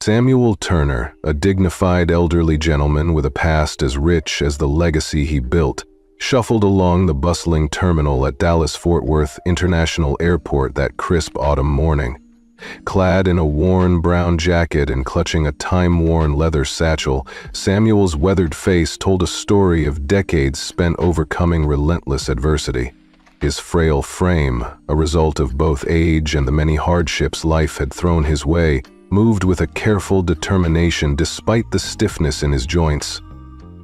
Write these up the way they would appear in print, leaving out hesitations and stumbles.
Samuel Turner, a dignified elderly gentleman with a past as rich as the legacy he built, shuffled along the bustling terminal at Dallas-Fort Worth International Airport that crisp autumn morning. Clad in a worn brown jacket and clutching a time-worn leather satchel, Samuel's weathered face told a story of decades spent overcoming relentless adversity. His frail frame, a result of both age and the many hardships life had thrown his way, moved with a careful determination despite the stiffness in his joints.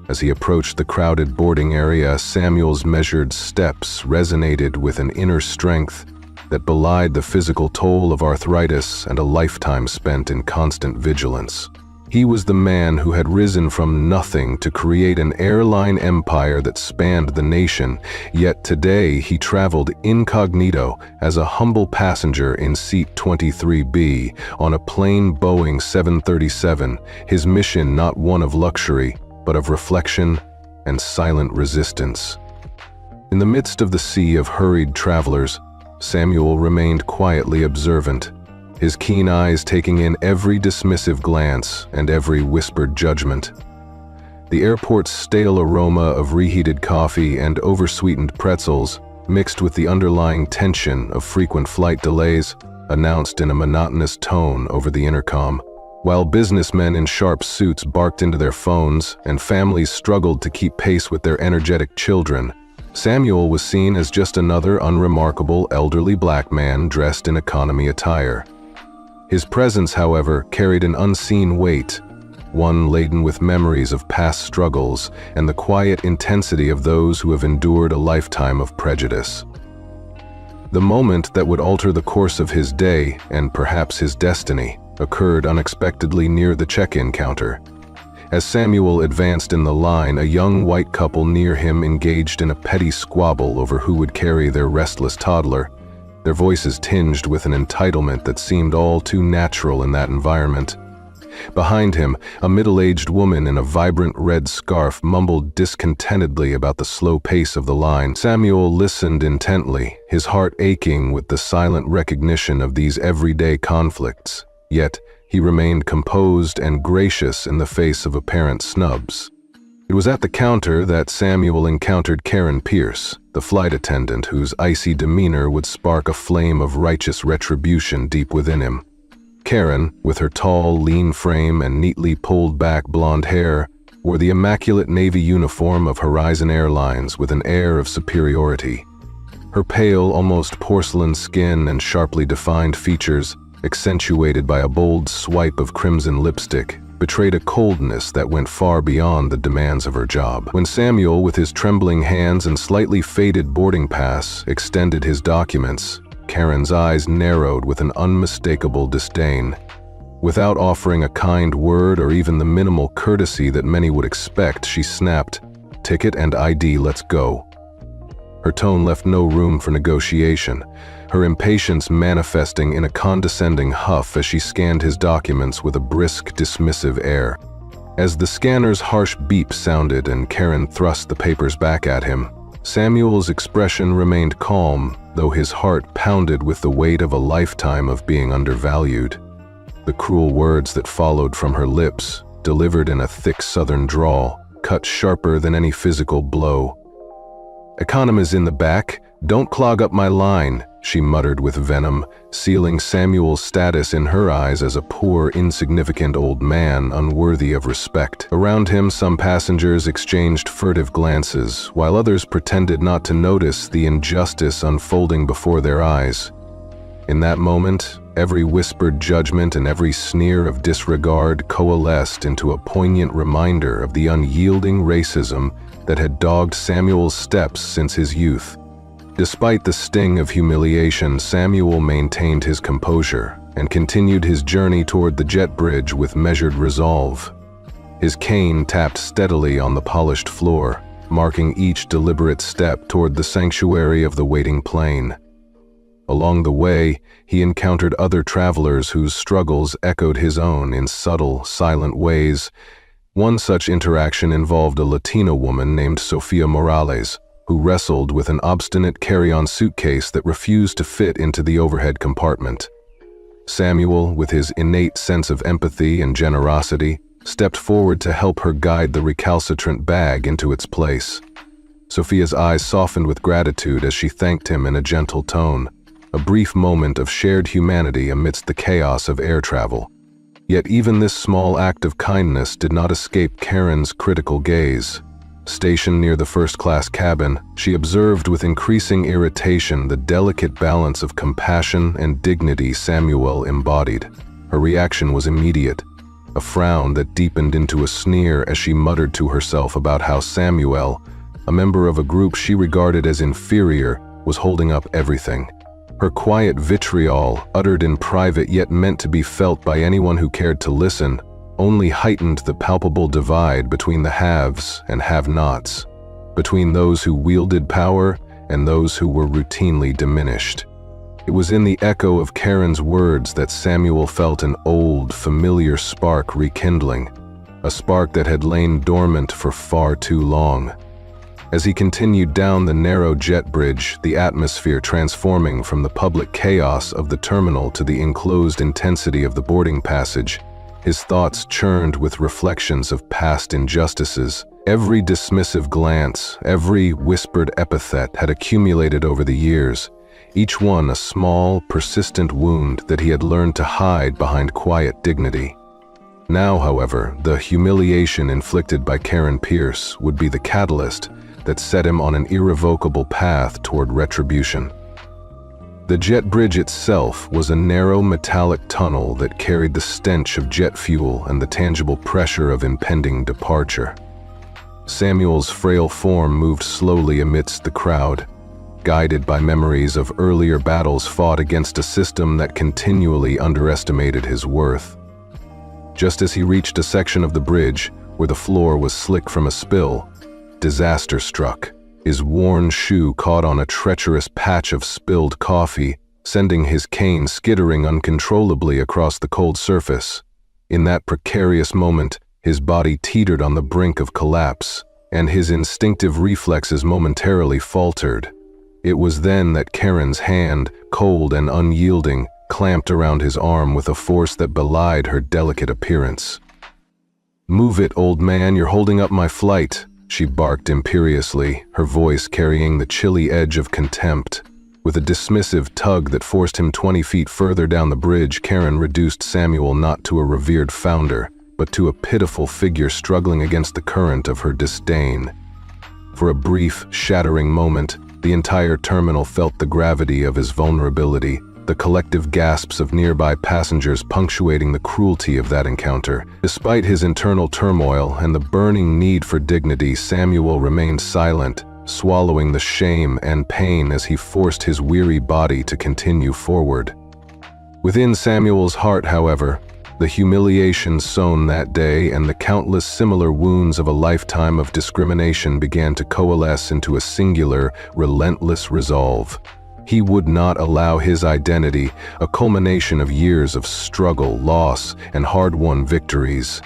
As he approached the crowded boarding area, Samuel's measured steps resonated with an inner strength that belied the physical toll of arthritis and a lifetime spent in constant vigilance. He was the man who had risen from nothing to create an airline empire that spanned the nation, yet today he traveled incognito as a humble passenger in seat 23B on a plain Boeing 737, his mission not one of luxury, but of reflection and silent resistance. In the midst of the sea of hurried travelers, Samuel remained quietly observant, his keen eyes taking in every dismissive glance and every whispered judgment. The airport's stale aroma of reheated coffee and oversweetened pretzels, mixed with the underlying tension of frequent flight delays, announced in a monotonous tone over the intercom. While businessmen in sharp suits barked into their phones and families struggled to keep pace with their energetic children, Samuel was seen as just another unremarkable elderly black man dressed in economy attire. His presence, however, carried an unseen weight, one laden with memories of past struggles and the quiet intensity of those who have endured a lifetime of prejudice. The moment that would alter the course of his day, and perhaps his destiny, occurred unexpectedly near the check-in counter. As Samuel advanced in the line, a young white couple near him engaged in a petty squabble over who would carry their restless toddler, their voices tinged with an entitlement that seemed all too natural in that environment. Behind him, a middle-aged woman in a vibrant red scarf mumbled discontentedly about the slow pace of the line. Samuel listened intently, his heart aching with the silent recognition of these everyday conflicts. Yet, he remained composed and gracious in the face of apparent snubs. It was at the counter that Samuel encountered Karen Pierce, the flight attendant whose icy demeanor would spark a flame of righteous retribution deep within him. Karen, with her tall, lean frame and neatly pulled-back blonde hair, wore the immaculate navy uniform of Horizon Airlines with an air of superiority. Her pale, almost porcelain skin and sharply defined features, accentuated by a bold swipe of crimson lipstick, betrayed a coldness that went far beyond the demands of her job. When Samuel, with his trembling hands and slightly faded boarding pass, extended his documents, Karen's eyes narrowed with an unmistakable disdain. Without offering a kind word or even the minimal courtesy that many would expect, she snapped, "Ticket and ID, let's go." Her tone left no room for negotiation, her impatience manifesting in a condescending huff as she scanned his documents with a brisk, dismissive air. As the scanner's harsh beep sounded and Karen thrust the papers back at him, Samuel's expression remained calm, though his heart pounded with the weight of a lifetime of being undervalued. The cruel words that followed from her lips, delivered in a thick southern drawl, cut sharper than any physical blow. "Economy's in the back. Don't clog up my line," she muttered with venom, sealing Samuel's status in her eyes as a poor, insignificant old man unworthy of respect. Around him, some passengers exchanged furtive glances, while others pretended not to notice the injustice unfolding before their eyes. In that moment, every whispered judgment and every sneer of disregard coalesced into a poignant reminder of the unyielding racism that had dogged Samuel's steps since his youth. Despite the sting of humiliation, Samuel maintained his composure and continued his journey toward the jet bridge with measured resolve. His cane tapped steadily on the polished floor, marking each deliberate step toward the sanctuary of the waiting plane. Along the way, he encountered other travelers whose struggles echoed his own in subtle, silent ways. One such interaction involved a Latina woman named Sofia Morales, who wrestled with an obstinate carry-on suitcase that refused to fit into the overhead compartment. Samuel, with his innate sense of empathy and generosity, stepped forward to help her guide the recalcitrant bag into its place. Sophia's eyes softened with gratitude as she thanked him in a gentle tone, a brief moment of shared humanity amidst the chaos of air travel. Yet even this small act of kindness did not escape Karen's critical gaze. Stationed near the first-class cabin, she observed with increasing irritation the delicate balance of compassion and dignity Samuel embodied. Her reaction was immediate, a frown that deepened into a sneer as she muttered to herself about how Samuel, a member of a group she regarded as inferior, was holding up everything. Her quiet vitriol, uttered in private yet meant to be felt by anyone who cared to listen, only heightened the palpable divide between the haves and have-nots, between those who wielded power and those who were routinely diminished. It was in the echo of Karen's words that Samuel felt an old, familiar spark rekindling, a spark that had lain dormant for far too long. As he continued down the narrow jet bridge, the atmosphere transforming from the public chaos of the terminal to the enclosed intensity of the boarding passage, his thoughts churned with reflections of past injustices. Every dismissive glance, every whispered epithet had accumulated over the years, each one a small, persistent wound that he had learned to hide behind quiet dignity. Now, however, the humiliation inflicted by Karen Pierce would be the catalyst that set him on an irrevocable path toward retribution. The jet bridge itself was a narrow metallic tunnel that carried the stench of jet fuel and the tangible pressure of impending departure. Samuel's frail form moved slowly amidst the crowd, guided by memories of earlier battles fought against a system that continually underestimated his worth. Just as he reached a section of the bridge where the floor was slick from a spill, disaster struck. His worn shoe caught on a treacherous patch of spilled coffee, sending his cane skittering uncontrollably across the cold surface. In that precarious moment, his body teetered on the brink of collapse, and his instinctive reflexes momentarily faltered. It was then that Karen's hand, cold and unyielding, clamped around his arm with a force that belied her delicate appearance. "Move it, old man, you're holding up my flight," she barked imperiously, her voice carrying the chilly edge of contempt. With a dismissive tug that forced him 20 feet further down the bridge, Karen reduced Samuel not to a revered founder, but to a pitiful figure struggling against the current of her disdain. For a brief, shattering moment, the entire terminal felt the gravity of his vulnerability, the collective gasps of nearby passengers punctuating the cruelty of that encounter. Despite his internal turmoil and the burning need for dignity, Samuel remained silent, swallowing the shame and pain as he forced his weary body to continue forward. Within Samuel's heart, however, the humiliation sown that day and the countless similar wounds of a lifetime of discrimination began to coalesce into a singular, relentless resolve. He would not allow his identity, a culmination of years of struggle, loss, and hard-won victories,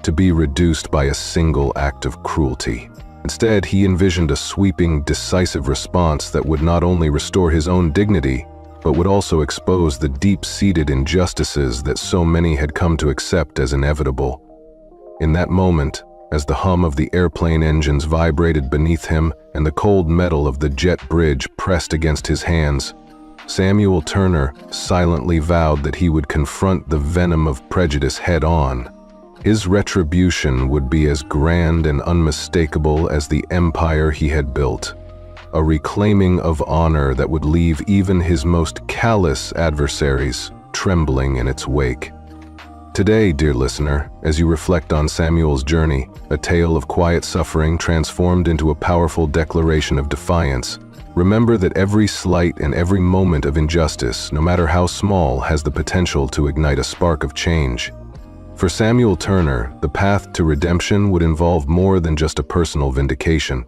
to be reduced by a single act of cruelty. Instead, he envisioned a sweeping, decisive response that would not only restore his own dignity, but would also expose the deep-seated injustices that so many had come to accept as inevitable. In that moment, as the hum of the airplane engines vibrated beneath him and the cold metal of the jet bridge pressed against his hands, Samuel Turner silently vowed that he would confront the venom of prejudice head-on. His retribution would be as grand and unmistakable as the empire he had built, a reclaiming of honor that would leave even his most callous adversaries trembling in its wake. Today, dear listener, as you reflect on Samuel's journey, a tale of quiet suffering transformed into a powerful declaration of defiance, remember that every slight and every moment of injustice, no matter how small, has the potential to ignite a spark of change. For Samuel Turner, the path to redemption would involve more than just a personal vindication.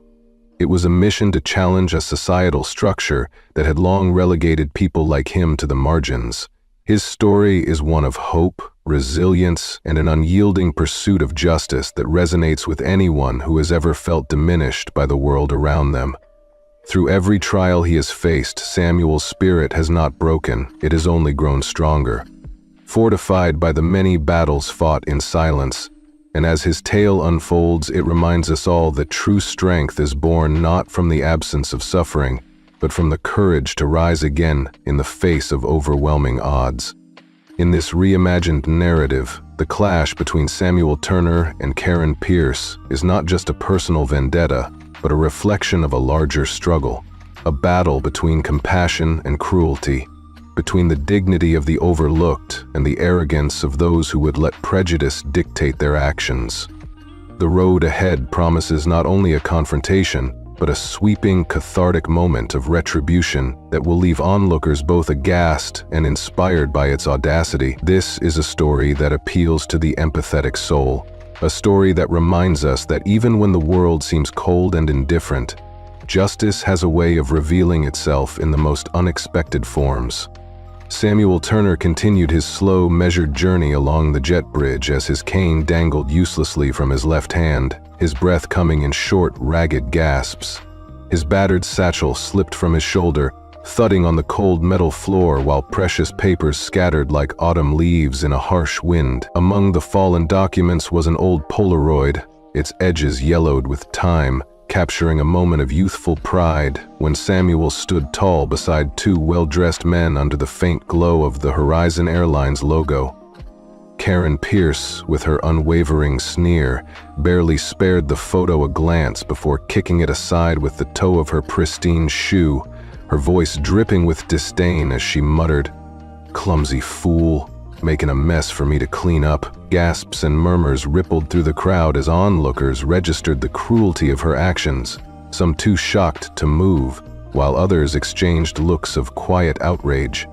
It was a mission to challenge a societal structure that had long relegated people like him to the margins. His story is one of hope, resilience, and an unyielding pursuit of justice that resonates with anyone who has ever felt diminished by the world around them. Through every trial he has faced, Samuel's spirit has not broken, it has only grown stronger. fortified by the many battles fought in silence. And as his tale unfolds, it reminds us all that true strength is born not from the absence of suffering, but from the courage to rise again in the face of overwhelming odds. In this reimagined narrative, the clash between Samuel Turner and Karen Pierce is not just a personal vendetta, but a reflection of a larger struggle, a battle between compassion and cruelty, between the dignity of the overlooked and the arrogance of those who would let prejudice dictate their actions. The road ahead promises not only a confrontation, but a sweeping, cathartic moment of retribution that will leave onlookers both aghast and inspired by its audacity. This is a story that appeals to the empathetic soul, a story that reminds us that even when the world seems cold and indifferent, justice has a way of revealing itself in the most unexpected forms. Samuel Turner continued his slow, measured journey along the jet bridge as his cane dangled uselessly from his left hand, his breath coming in short, ragged gasps. His battered satchel slipped from his shoulder, thudding on the cold metal floor while precious papers scattered like autumn leaves in a harsh wind. Among the fallen documents was an old Polaroid, its edges yellowed with time, capturing a moment of youthful pride when Samuel stood tall beside two well-dressed men under the faint glow of the Horizon Airlines logo. Karen Pierce, with her unwavering sneer, barely spared the photo a glance before kicking it aside with the toe of her pristine shoe, her voice dripping with disdain as she muttered, "Clumsy fool, making a mess for me to clean up." Gasps and murmurs rippled through the crowd as onlookers registered the cruelty of her actions, some too shocked to move, while others exchanged looks of quiet outrage.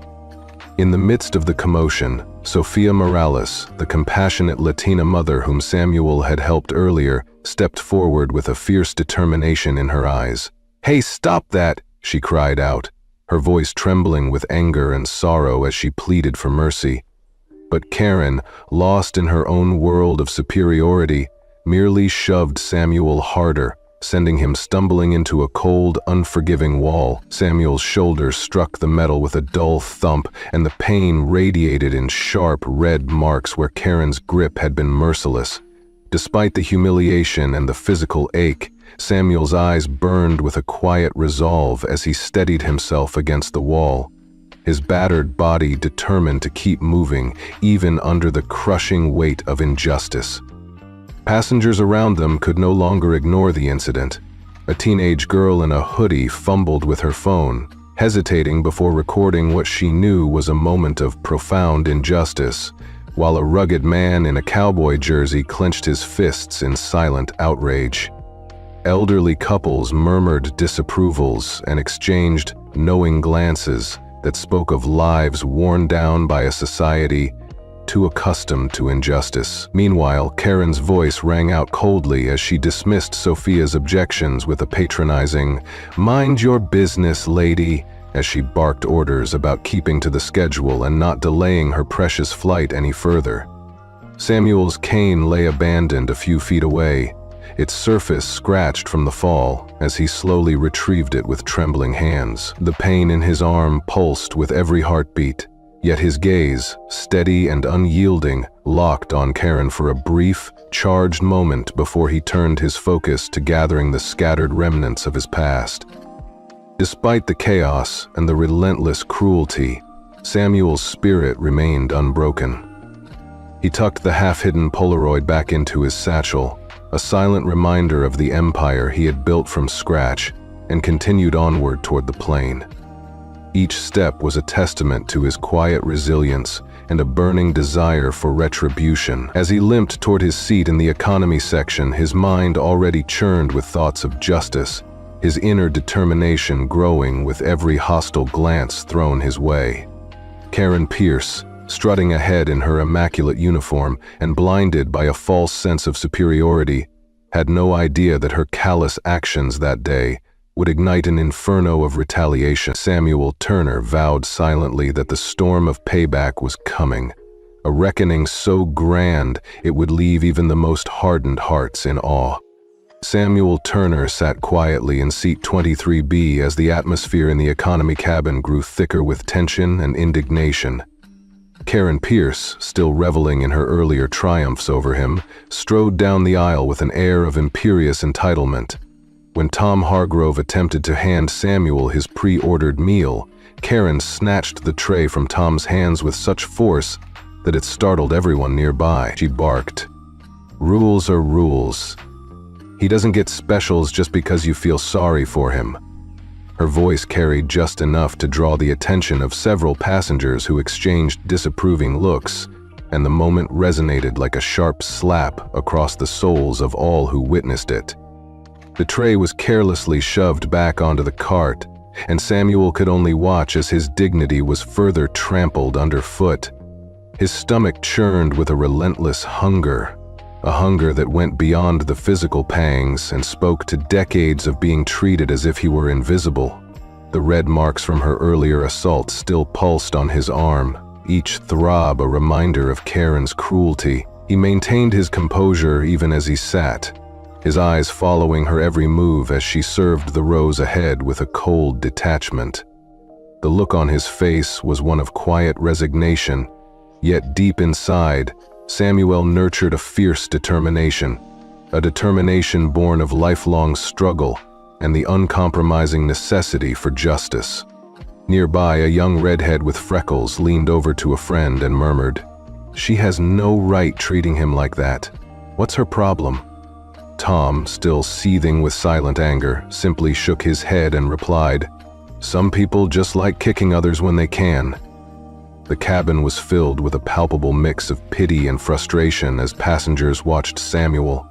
In the midst of the commotion, Sofia Morales, the compassionate Latina mother whom Samuel had helped earlier, stepped forward with a fierce determination in her eyes. "Hey, stop that!" she cried out, her voice trembling with anger and sorrow as she pleaded for mercy. But Karen, lost in her own world of superiority, merely shoved Samuel harder, sending him stumbling into a cold, unforgiving wall. Samuel's shoulders struck the metal with a dull thump, and the pain radiated in sharp, red marks where Karen's grip had been merciless. Despite the humiliation and the physical ache, Samuel's eyes burned with a quiet resolve as he steadied himself against the wall, his battered body determined to keep moving, even under the crushing weight of injustice. Passengers around them could no longer ignore the incident. A teenage girl in a hoodie fumbled with her phone, hesitating before recording what she knew was a moment of profound injustice, while a rugged man in a cowboy jersey clenched his fists in silent outrage. Elderly couples murmured disapprovals and exchanged knowing glances that spoke of lives worn down by a society too accustomed to injustice. Meanwhile, Karen's voice rang out coldly as she dismissed Sophia's objections with a patronizing, "Mind your business, lady," as she barked orders about keeping to the schedule and not delaying her precious flight any further. Samuel's cane lay abandoned a few feet away, its surface scratched from the fall as he slowly retrieved it with trembling hands. The pain in his arm pulsed with every heartbeat, yet his gaze, steady and unyielding, locked on Karen for a brief, charged moment before he turned his focus to gathering the scattered remnants of his past. Despite the chaos and the relentless cruelty, Samuel's spirit remained unbroken. He tucked the half-hidden Polaroid back into his satchel, a silent reminder of the empire he had built from scratch, and continued onward toward the plane. Each step was a testament to his quiet resilience and a burning desire for retribution. As he limped toward his seat in the economy section, his mind already churned with thoughts of justice, his inner determination growing with every hostile glance thrown his way. Karen Pierce, strutting ahead in her immaculate uniform and blinded by a false sense of superiority, had no idea that her callous actions that day would ignite an inferno of retaliation. Samuel Turner vowed silently that the storm of payback was coming, a reckoning so grand it would leave even the most hardened hearts in awe. Samuel Turner sat quietly in seat 23B as the atmosphere in the economy cabin grew thicker with tension and indignation. Karen Pierce, still reveling in her earlier triumphs over him, strode down the aisle with an air of imperious entitlement. When Tom Hargrove attempted to hand Samuel his pre-ordered meal, Karen snatched the tray from Tom's hands with such force that it startled everyone nearby. She barked, "Rules are rules. He doesn't get specials just because you feel sorry for him." Her voice carried just enough to draw the attention of several passengers who exchanged disapproving looks, and the moment resonated like a sharp slap across the souls of all who witnessed it. The tray was carelessly shoved back onto the cart, and Samuel could only watch as his dignity was further trampled underfoot. His stomach churned with a relentless hunger, a hunger that went beyond the physical pangs and spoke to decades of being treated as if he were invisible. The red marks from her earlier assault still pulsed on his arm, each throb a reminder of Karen's cruelty. He maintained his composure even as he sat, his eyes following her every move as she served the rows ahead with a cold detachment. The look on his face was one of quiet resignation, yet deep inside, Samuel nurtured a fierce determination, a determination born of lifelong struggle and the uncompromising necessity for justice. Nearby, a young redhead with freckles leaned over to a friend and murmured, "She has no right treating him like that. What's her problem?" Tom, still seething with silent anger, simply shook his head and replied, "Some people just like kicking others when they can." The cabin was filled with a palpable mix of pity and frustration as passengers watched Samuel,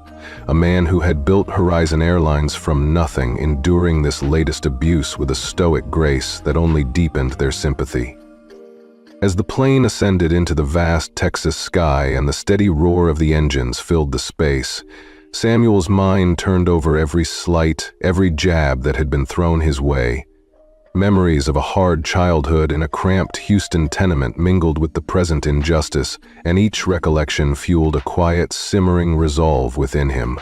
a man who had built Horizon Airlines from nothing, enduring this latest abuse with a stoic grace that only deepened their sympathy. As the plane ascended into the vast Texas sky and the steady roar of the engines filled the space, Samuel's mind turned over every slight, every jab that had been thrown his way. Memories of a hard childhood in a cramped Houston tenement mingled with the present injustice, and each recollection fueled a quiet, simmering resolve within him.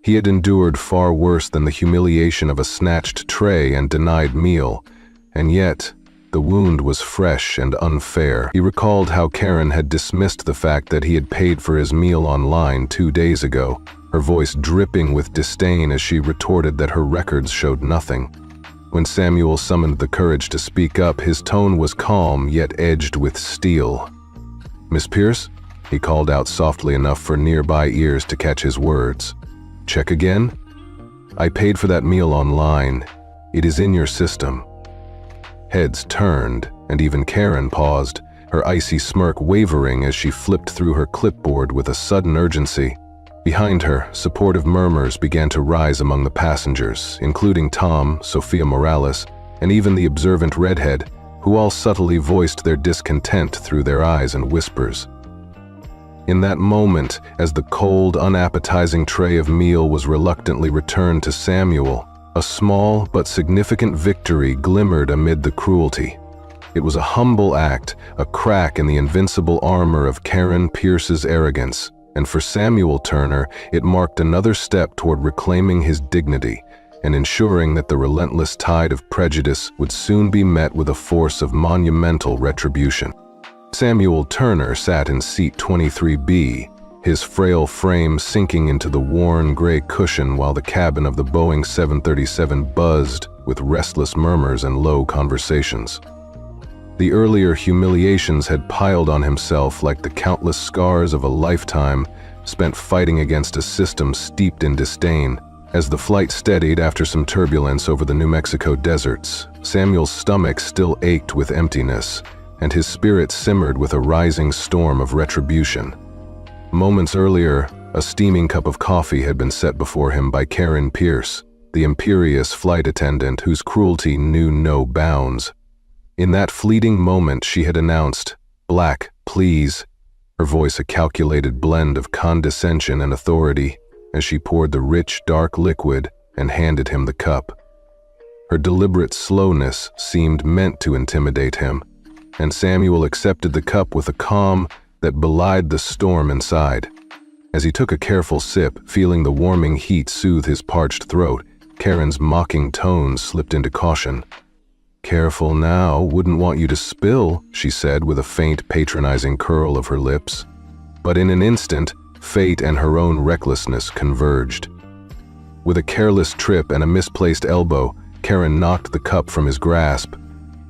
He had endured far worse than the humiliation of a snatched tray and denied meal, and yet the wound was fresh and unfair. He recalled how Karen had dismissed the fact that he had paid for his meal online 2 days ago, her voice dripping with disdain as she retorted that her records showed nothing. When Samuel summoned the courage to speak up, his tone was calm yet edged with steel. "Miss Pierce?" he called out softly enough for nearby ears to catch his words. "Check again? I paid for that meal online. It is in your system." Heads turned, and even Karen paused, her icy smirk wavering as she flipped through her clipboard with a sudden urgency. Behind her, supportive murmurs began to rise among the passengers, including Tom, Sophia Morales, and even the observant redhead, who all subtly voiced their discontent through their eyes and whispers. In that moment, as the cold, unappetizing tray of meal was reluctantly returned to Samuel, a small but significant victory glimmered amid the cruelty. It was a humble act, a crack in the invincible armor of Karen Pierce's arrogance. And for Samuel Turner, it marked another step toward reclaiming his dignity and ensuring that the relentless tide of prejudice would soon be met with a force of monumental retribution. Samuel Turner sat in seat 23B, his frail frame sinking into the worn gray cushion while the cabin of the Boeing 737 buzzed with restless murmurs and low conversations. The earlier humiliations had piled on himself like the countless scars of a lifetime spent fighting against a system steeped in disdain. As the flight steadied after some turbulence over the New Mexico deserts, Samuel's stomach still ached with emptiness, and his spirit simmered with a rising storm of retribution. Moments earlier, a steaming cup of coffee had been set before him by Karen Pierce, the imperious flight attendant whose cruelty knew no bounds. In that fleeting moment, she had announced, "Black, please," her voice a calculated blend of condescension and authority, as she poured the rich, dark liquid and handed him the cup. Her deliberate slowness seemed meant to intimidate him, and Samuel accepted the cup with a calm that belied the storm inside. As he took a careful sip, feeling the warming heat soothe his parched throat, Karen's mocking tones slipped into caution. "Careful now, wouldn't want you to spill," she said with a faint, patronizing curl of her lips. But in an instant, fate and her own recklessness converged. With a careless trip and a misplaced elbow, Karen knocked the cup from his grasp.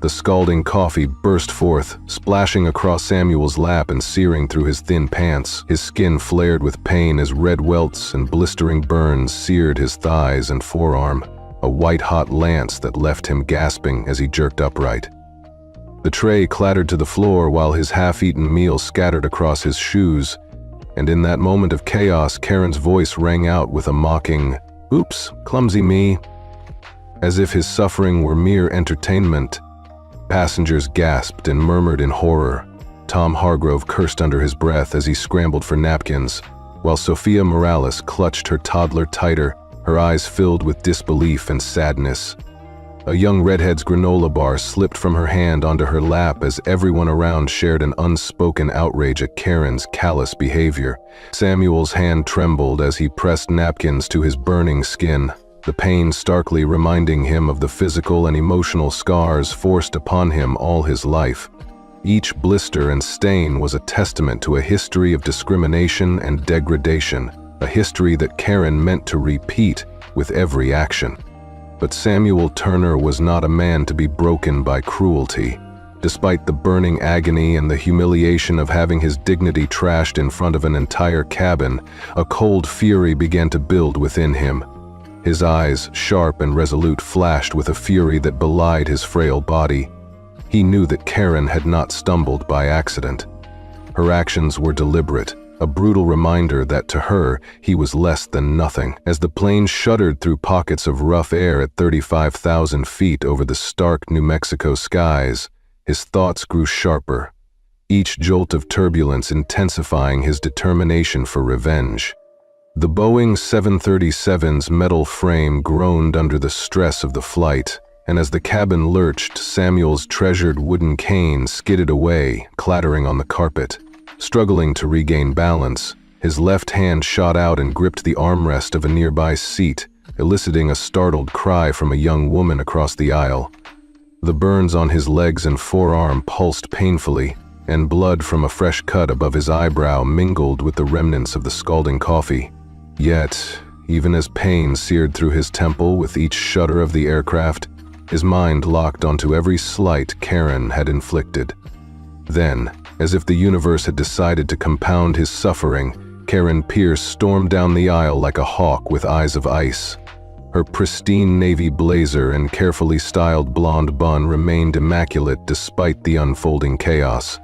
The scalding coffee burst forth, splashing across Samuel's lap and searing through his thin pants. His skin flared with pain as red welts and blistering burns seared his thighs and forearm, a white-hot lance that left him gasping as he jerked upright. The tray clattered to the floor while his half-eaten meal scattered across his shoes, and in that moment of chaos, Karen's voice rang out with a mocking, "Oops, clumsy me." As if his suffering were mere entertainment, passengers gasped and murmured in horror. Tom Hargrove cursed under his breath as he scrambled for napkins, while Sophia Morales clutched her toddler tighter, her eyes filled with disbelief and sadness. A young redhead's granola bar slipped from her hand onto her lap as everyone around shared an unspoken outrage at Karen's callous behavior. Samuel's hand trembled as he pressed napkins to his burning skin, the pain starkly reminding him of the physical and emotional scars forced upon him all his life. Each blister and stain was a testament to a history of discrimination and degradation, a history that Karen meant to repeat with every action. But Samuel Turner was not a man to be broken by cruelty. Despite the burning agony and the humiliation of having his dignity trashed in front of an entire cabin, a cold fury began to build within him. His eyes, sharp and resolute, flashed with a fury that belied his frail body. He knew that Karen had not stumbled by accident. Her actions were deliberate, a brutal reminder that to her, he was less than nothing. As the plane shuddered through pockets of rough air at 35,000 feet over the stark New Mexico skies, his thoughts grew sharper, each jolt of turbulence intensifying his determination for revenge. The Boeing 737's metal frame groaned under the stress of the flight, and as the cabin lurched, Samuel's treasured wooden cane skidded away, clattering on the carpet. Struggling to regain balance, his left hand shot out and gripped the armrest of a nearby seat, eliciting a startled cry from a young woman across the aisle. The burns on his legs and forearm pulsed painfully, and blood from a fresh cut above his eyebrow mingled with the remnants of the scalding coffee. Yet, even as pain seared through his temple with each shudder of the aircraft, his mind locked onto every slight Karen had inflicted. Then, as if the universe had decided to compound his suffering, Karen Pierce stormed down the aisle like a hawk with eyes of ice. Her pristine navy blazer and carefully styled blonde bun remained immaculate despite the unfolding chaos.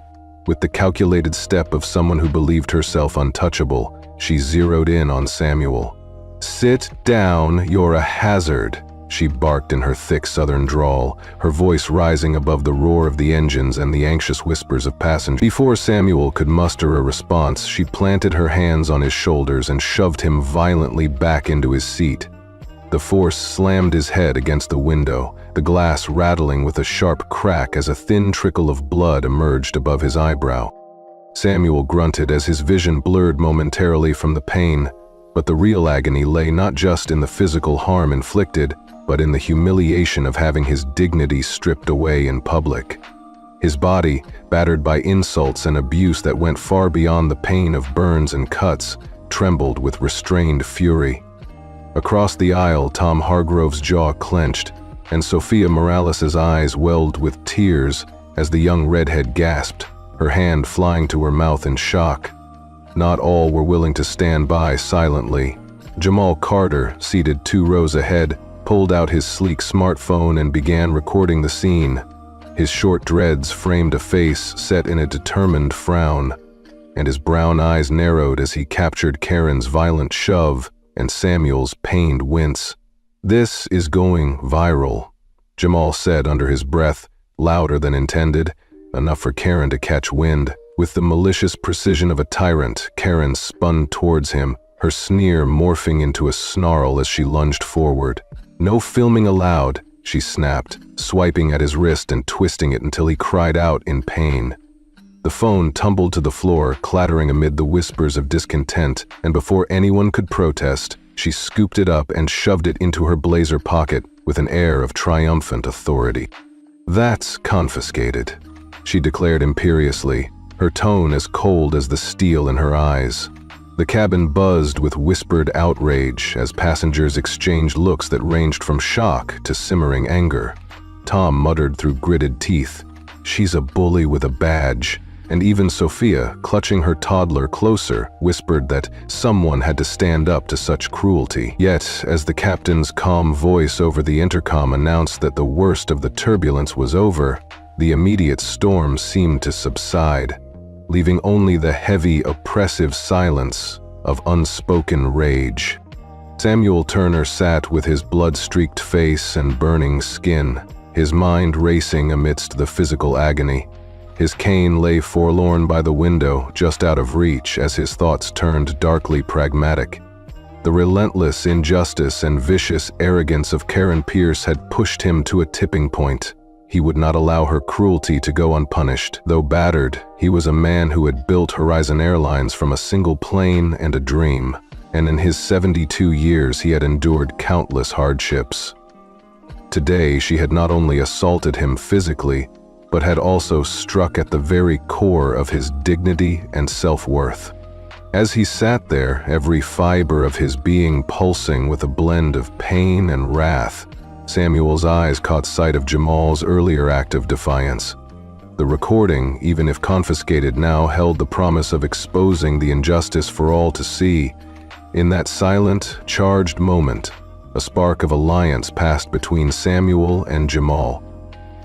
With the calculated step of someone who believed herself untouchable, she zeroed in on Samuel. "Sit down, you're a hazard," she barked in her thick southern drawl, her voice rising above the roar of the engines and the anxious whispers of passengers. Before Samuel could muster a response, she planted her hands on his shoulders and shoved him violently back into his seat. The force slammed his head against the window, the glass rattling with a sharp crack as a thin trickle of blood emerged above his eyebrow. Samuel grunted as his vision blurred momentarily from the pain, but the real agony lay not just in the physical harm inflicted, but in the humiliation of having his dignity stripped away in public. His body, battered by insults and abuse that went far beyond the pain of burns and cuts, trembled with restrained fury. Across the aisle, Tom Hargrove's jaw clenched, and Sophia Morales' eyes welled with tears as the young redhead gasped, her hand flying to her mouth in shock. Not all were willing to stand by silently. Jamal Carter, seated 2 rows ahead, pulled out his sleek smartphone and began recording the scene. His short dreads framed a face set in a determined frown, and his brown eyes narrowed as he captured Karen's violent shove and Samuel's pained wince. "This is going viral," Jamal said under his breath, louder than intended, enough for Karen to catch wind. With the malicious precision of a tyrant, Karen spun towards him, her sneer morphing into a snarl as she lunged forward. "No filming allowed," she snapped, swiping at his wrist and twisting it until he cried out in pain. The phone tumbled to the floor, clattering amid the whispers of discontent, and before anyone could protest, she scooped it up and shoved it into her blazer pocket with an air of triumphant authority. "That's confiscated," she declared imperiously, her tone as cold as the steel in her eyes. The cabin buzzed with whispered outrage as passengers exchanged looks that ranged from shock to simmering anger. Tom muttered through gritted teeth, "She's a bully with a badge," and even Sophia, clutching her toddler closer, whispered that someone had to stand up to such cruelty. Yet, as the captain's calm voice over the intercom announced that the worst of the turbulence was over, the immediate storm seemed to subside, leaving only the heavy, oppressive silence of unspoken rage. Samuel Turner sat with his blood-streaked face and burning skin, his mind racing amidst the physical agony. His cane lay forlorn by the window, just out of reach, as his thoughts turned darkly pragmatic. The relentless injustice and vicious arrogance of Karen Pierce had pushed him to a tipping point. He would not allow her cruelty to go unpunished. Though battered, he was a man who had built Horizon Airlines from a single plane and a dream, and in his 72 years he had endured countless hardships. Today, she had not only assaulted him physically, but had also struck at the very core of his dignity and self-worth. As he sat there, every fiber of his being pulsing with a blend of pain and wrath, Samuel's eyes caught sight of Jamal's earlier act of defiance. The recording, even if confiscated now, held the promise of exposing the injustice for all to see. In that silent, charged moment, a spark of alliance passed between Samuel and Jamal.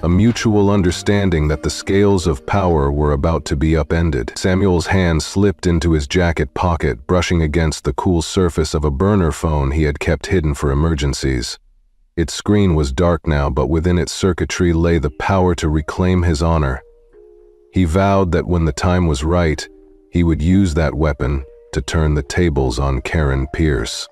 A mutual understanding that the scales of power were about to be upended. Samuel's hand slipped into his jacket pocket, brushing against the cool surface of a burner phone he had kept hidden for emergencies. Its screen was dark now, but within its circuitry lay the power to reclaim his honor. He vowed that when the time was right, he would use that weapon to turn the tables on Karen Pierce.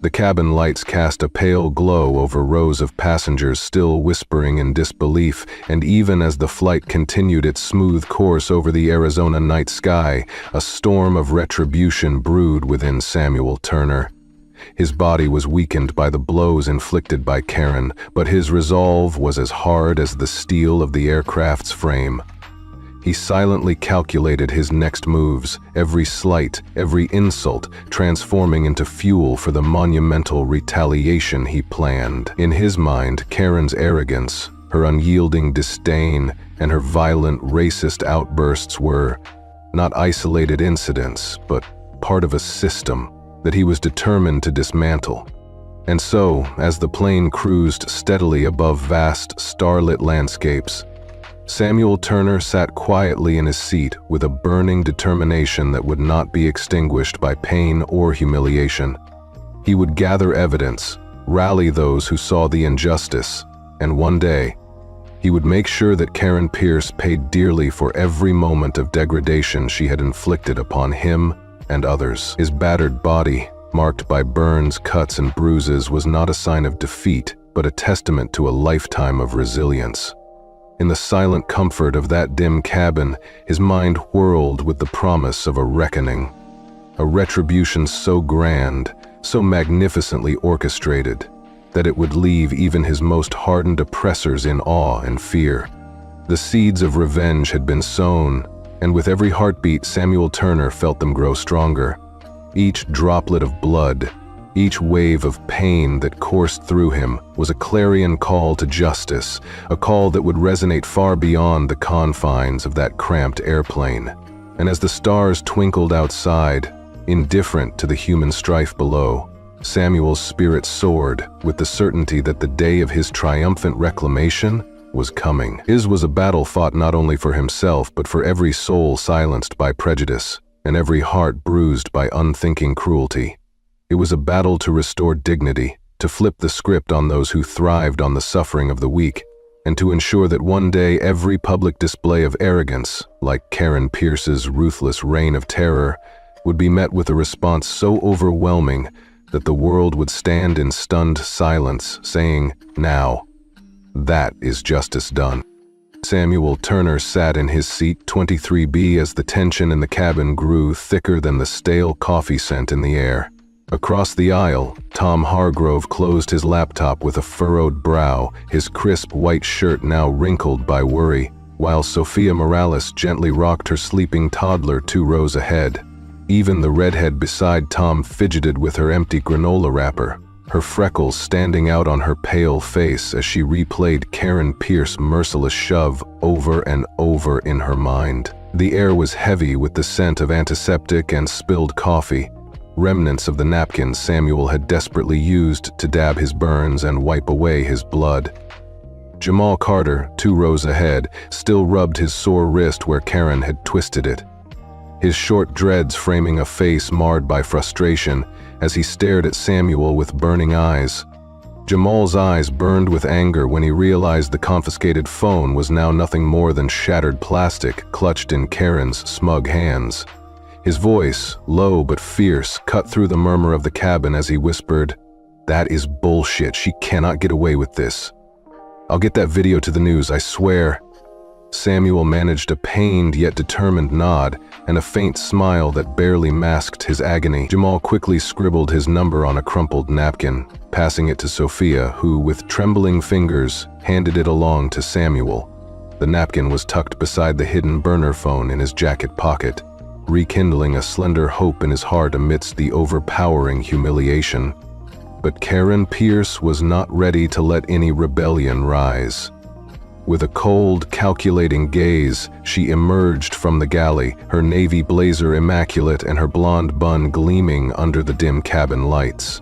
The cabin lights cast a pale glow over rows of passengers still whispering in disbelief, and even as the flight continued its smooth course over the Arizona night sky, a storm of retribution brewed within Samuel Turner. His body was weakened by the blows inflicted by Karen, but his resolve was as hard as the steel of the aircraft's frame. He silently calculated his next moves, every slight, every insult, transforming into fuel for the monumental retaliation he planned. In his mind, Karen's arrogance, her unyielding disdain, and her violent racist outbursts were not isolated incidents, but part of a system that he was determined to dismantle. And so, as the plane cruised steadily above vast, starlit landscapes, Samuel Turner sat quietly in his seat with a burning determination that would not be extinguished by pain or humiliation. He would gather evidence, rally those who saw the injustice, and one day, he would make sure that Karen Pierce paid dearly for every moment of degradation she had inflicted upon him and others. His battered body, marked by burns, cuts, and bruises, was not a sign of defeat, but a testament to a lifetime of resilience. In the silent comfort of that dim cabin, his mind whirled with the promise of a reckoning. A retribution so grand, so magnificently orchestrated, that it would leave even his most hardened oppressors in awe and fear. The seeds of revenge had been sown, and with every heartbeat Samuel Turner felt them grow stronger. Each droplet of blood, each wave of pain that coursed through him was a clarion call to justice, a call that would resonate far beyond the confines of that cramped airplane. And as the stars twinkled outside, indifferent to the human strife below, Samuel's spirit soared with the certainty that the day of his triumphant reclamation was coming. His was a battle fought not only for himself, but for every soul silenced by prejudice, and every heart bruised by unthinking cruelty. It was a battle to restore dignity, to flip the script on those who thrived on the suffering of the weak, and to ensure that one day every public display of arrogance, like Karen Pierce's ruthless reign of terror, would be met with a response so overwhelming that the world would stand in stunned silence, saying, "Now, that is justice done." Samuel Turner sat in his seat 23B as the tension in the cabin grew thicker than the stale coffee scent in the air. Across the aisle, Tom Hargrove closed his laptop with a furrowed brow, his crisp white shirt now wrinkled by worry, while Sophia Morales gently rocked her sleeping toddler 2 rows ahead. Even the redhead beside Tom fidgeted with her empty granola wrapper, her freckles standing out on her pale face as she replayed Karen Pierce's merciless shove over and over in her mind. The air was heavy with the scent of antiseptic and spilled coffee, remnants of the napkins Samuel had desperately used to dab his burns and wipe away his blood. Jamal Carter, 2 rows ahead, still rubbed his sore wrist where Karen had twisted it, his short dreads framing a face marred by frustration as he stared at Samuel with burning eyes. Jamal's eyes burned with anger when he realized the confiscated phone was now nothing more than shattered plastic clutched in Karen's smug hands. His voice, low but fierce, cut through the murmur of the cabin as he whispered, "That is bullshit. She cannot get away with this. I'll get that video to the news, I swear." Samuel managed a pained yet determined nod and a faint smile that barely masked his agony. Jamal quickly scribbled his number on a crumpled napkin, passing it to Sophia, who, with trembling fingers, handed it along to Samuel. The napkin was tucked beside the hidden burner phone in his jacket pocket, rekindling a slender hope in his heart amidst the overpowering humiliation. But Karen Pierce was not ready to let any rebellion rise. With a cold, calculating gaze, she emerged from the galley, her navy blazer immaculate and her blonde bun gleaming under the dim cabin lights.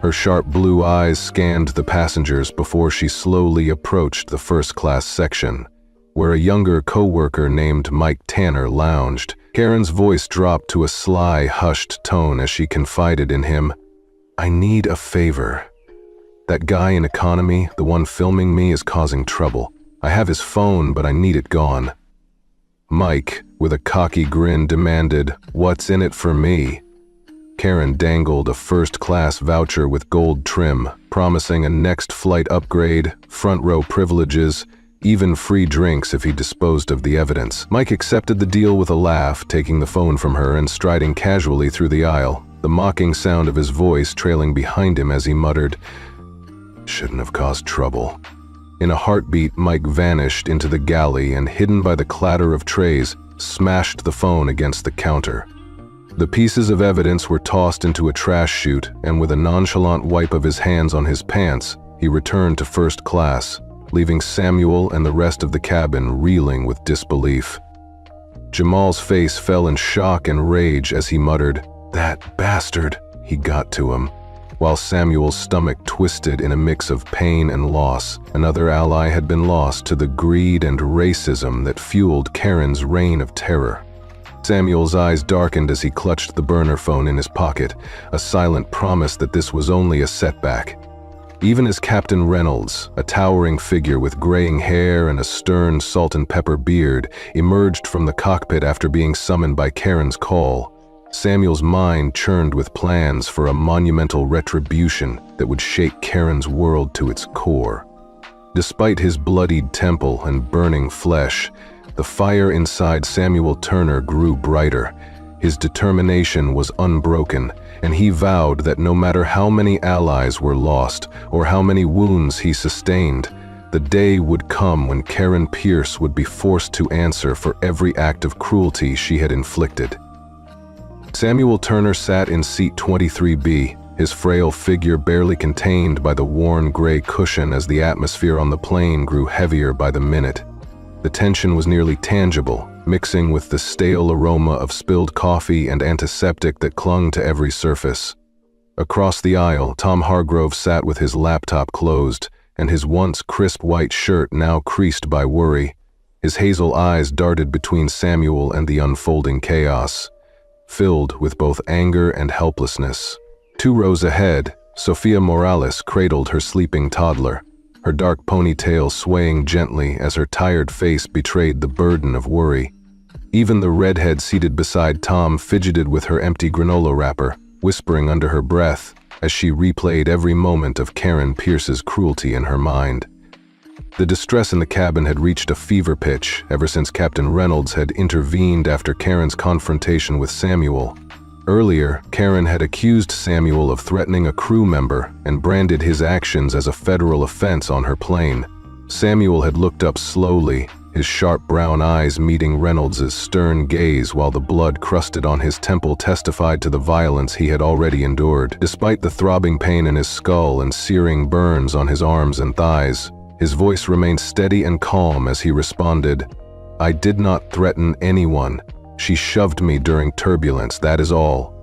Her sharp blue eyes scanned the passengers before she slowly approached the first-class section, where a younger co-worker named Mike Tanner lounged. Karen's voice dropped to a sly, hushed tone as she confided in him, "I need a favor. That guy in economy, the one filming me, is causing trouble. I have his phone, but I need it gone." Mike, with a cocky grin, demanded, "What's in it for me?" Karen dangled a first-class voucher with gold trim, promising a next flight upgrade, front-row privileges, even free drinks if he disposed of the evidence. Mike accepted the deal with a laugh, taking the phone from her and striding casually through the aisle, the mocking sound of his voice trailing behind him as he muttered, "Shouldn't have caused trouble." In a heartbeat, Mike vanished into the galley and, hidden by the clatter of trays, smashed the phone against the counter. The pieces of evidence were tossed into a trash chute, and with a nonchalant wipe of his hands on his pants, he returned to first class, leaving Samuel and the rest of the cabin reeling with disbelief. Jamal's face fell in shock and rage as he muttered, "That bastard!" He got to him, while Samuel's stomach twisted in a mix of pain and loss. Another ally had been lost to the greed and racism that fueled Karen's reign of terror. Samuel's eyes darkened as he clutched the burner phone in his pocket, a silent promise that this was only a setback. Even as Captain Reynolds, a towering figure with graying hair and a stern salt and pepper beard, emerged from the cockpit after being summoned by Karen's call, Samuel's mind churned with plans for a monumental retribution that would shake Karen's world to its core. Despite his bloodied temple and burning flesh, the fire inside Samuel Turner grew brighter. His determination was unbroken, and he vowed that no matter how many allies were lost or how many wounds he sustained, the day would come when Karen Pierce would be forced to answer for every act of cruelty she had inflicted. Samuel Turner sat in seat 23B, his frail figure barely contained by the worn gray cushion as the atmosphere on the plane grew heavier by the minute. The tension was nearly tangible, mixing with the stale aroma of spilled coffee and antiseptic that clung to every surface. Across the aisle, Tom Hargrove sat with his laptop closed and his once crisp white shirt now creased by worry. His hazel eyes darted between Samuel and the unfolding chaos, filled with both anger and helplessness. 2 rows ahead, Sophia Morales cradled her sleeping toddler, her dark ponytail swaying gently as her tired face betrayed the burden of worry. Even the redhead seated beside Tom fidgeted with her empty granola wrapper, whispering under her breath as she replayed every moment of Karen Pierce's cruelty in her mind. The distress in the cabin had reached a fever pitch ever since Captain Reynolds had intervened after Karen's confrontation with Samuel. Earlier, Karen had accused Samuel of threatening a crew member and branded his actions as a federal offense on her plane. Samuel had looked up slowly, his sharp brown eyes meeting Reynolds' stern gaze while the blood crusted on his temple testified to the violence he had already endured. Despite the throbbing pain in his skull and searing burns on his arms and thighs, his voice remained steady and calm as he responded, "I did not threaten anyone. She shoved me during turbulence, that is all."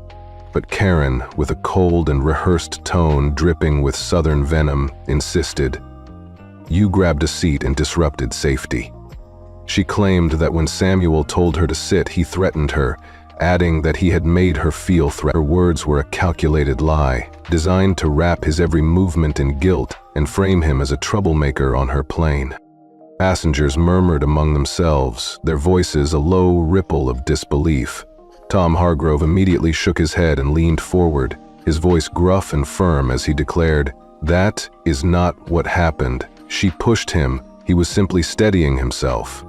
But Karen, with a cold and rehearsed tone dripping with southern venom, insisted, "You grabbed a seat and disrupted safety." She claimed that when Samuel told her to sit, he threatened her, adding that he had made her feel threatened. Her words were a calculated lie, designed to wrap his every movement in guilt and frame him as a troublemaker on her plane. Passengers murmured among themselves, their voices a low ripple of disbelief. Tom Hargrove immediately shook his head and leaned forward, his voice gruff and firm as he declared, "That is not what happened. She pushed him. He was simply steadying himself."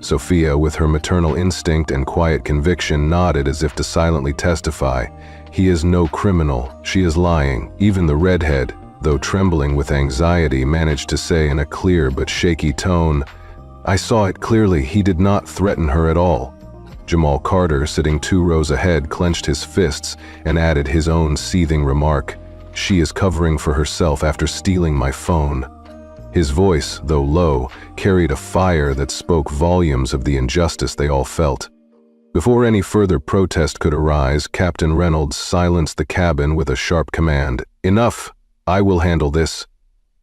Sophia, with her maternal instinct and quiet conviction, nodded as if to silently testify, "He is no criminal. She is lying." Even the redhead, though trembling with anxiety, managed to say in a clear but shaky tone, "I saw it clearly. He did not threaten her at all." Jamal Carter, sitting 2 rows ahead, clenched his fists and added his own seething remark, "She is covering for herself after stealing my phone." His voice, though low, carried a fire that spoke volumes of the injustice they all felt. Before any further protest could arise, Captain Reynolds silenced the cabin with a sharp command, "Enough! I will handle this."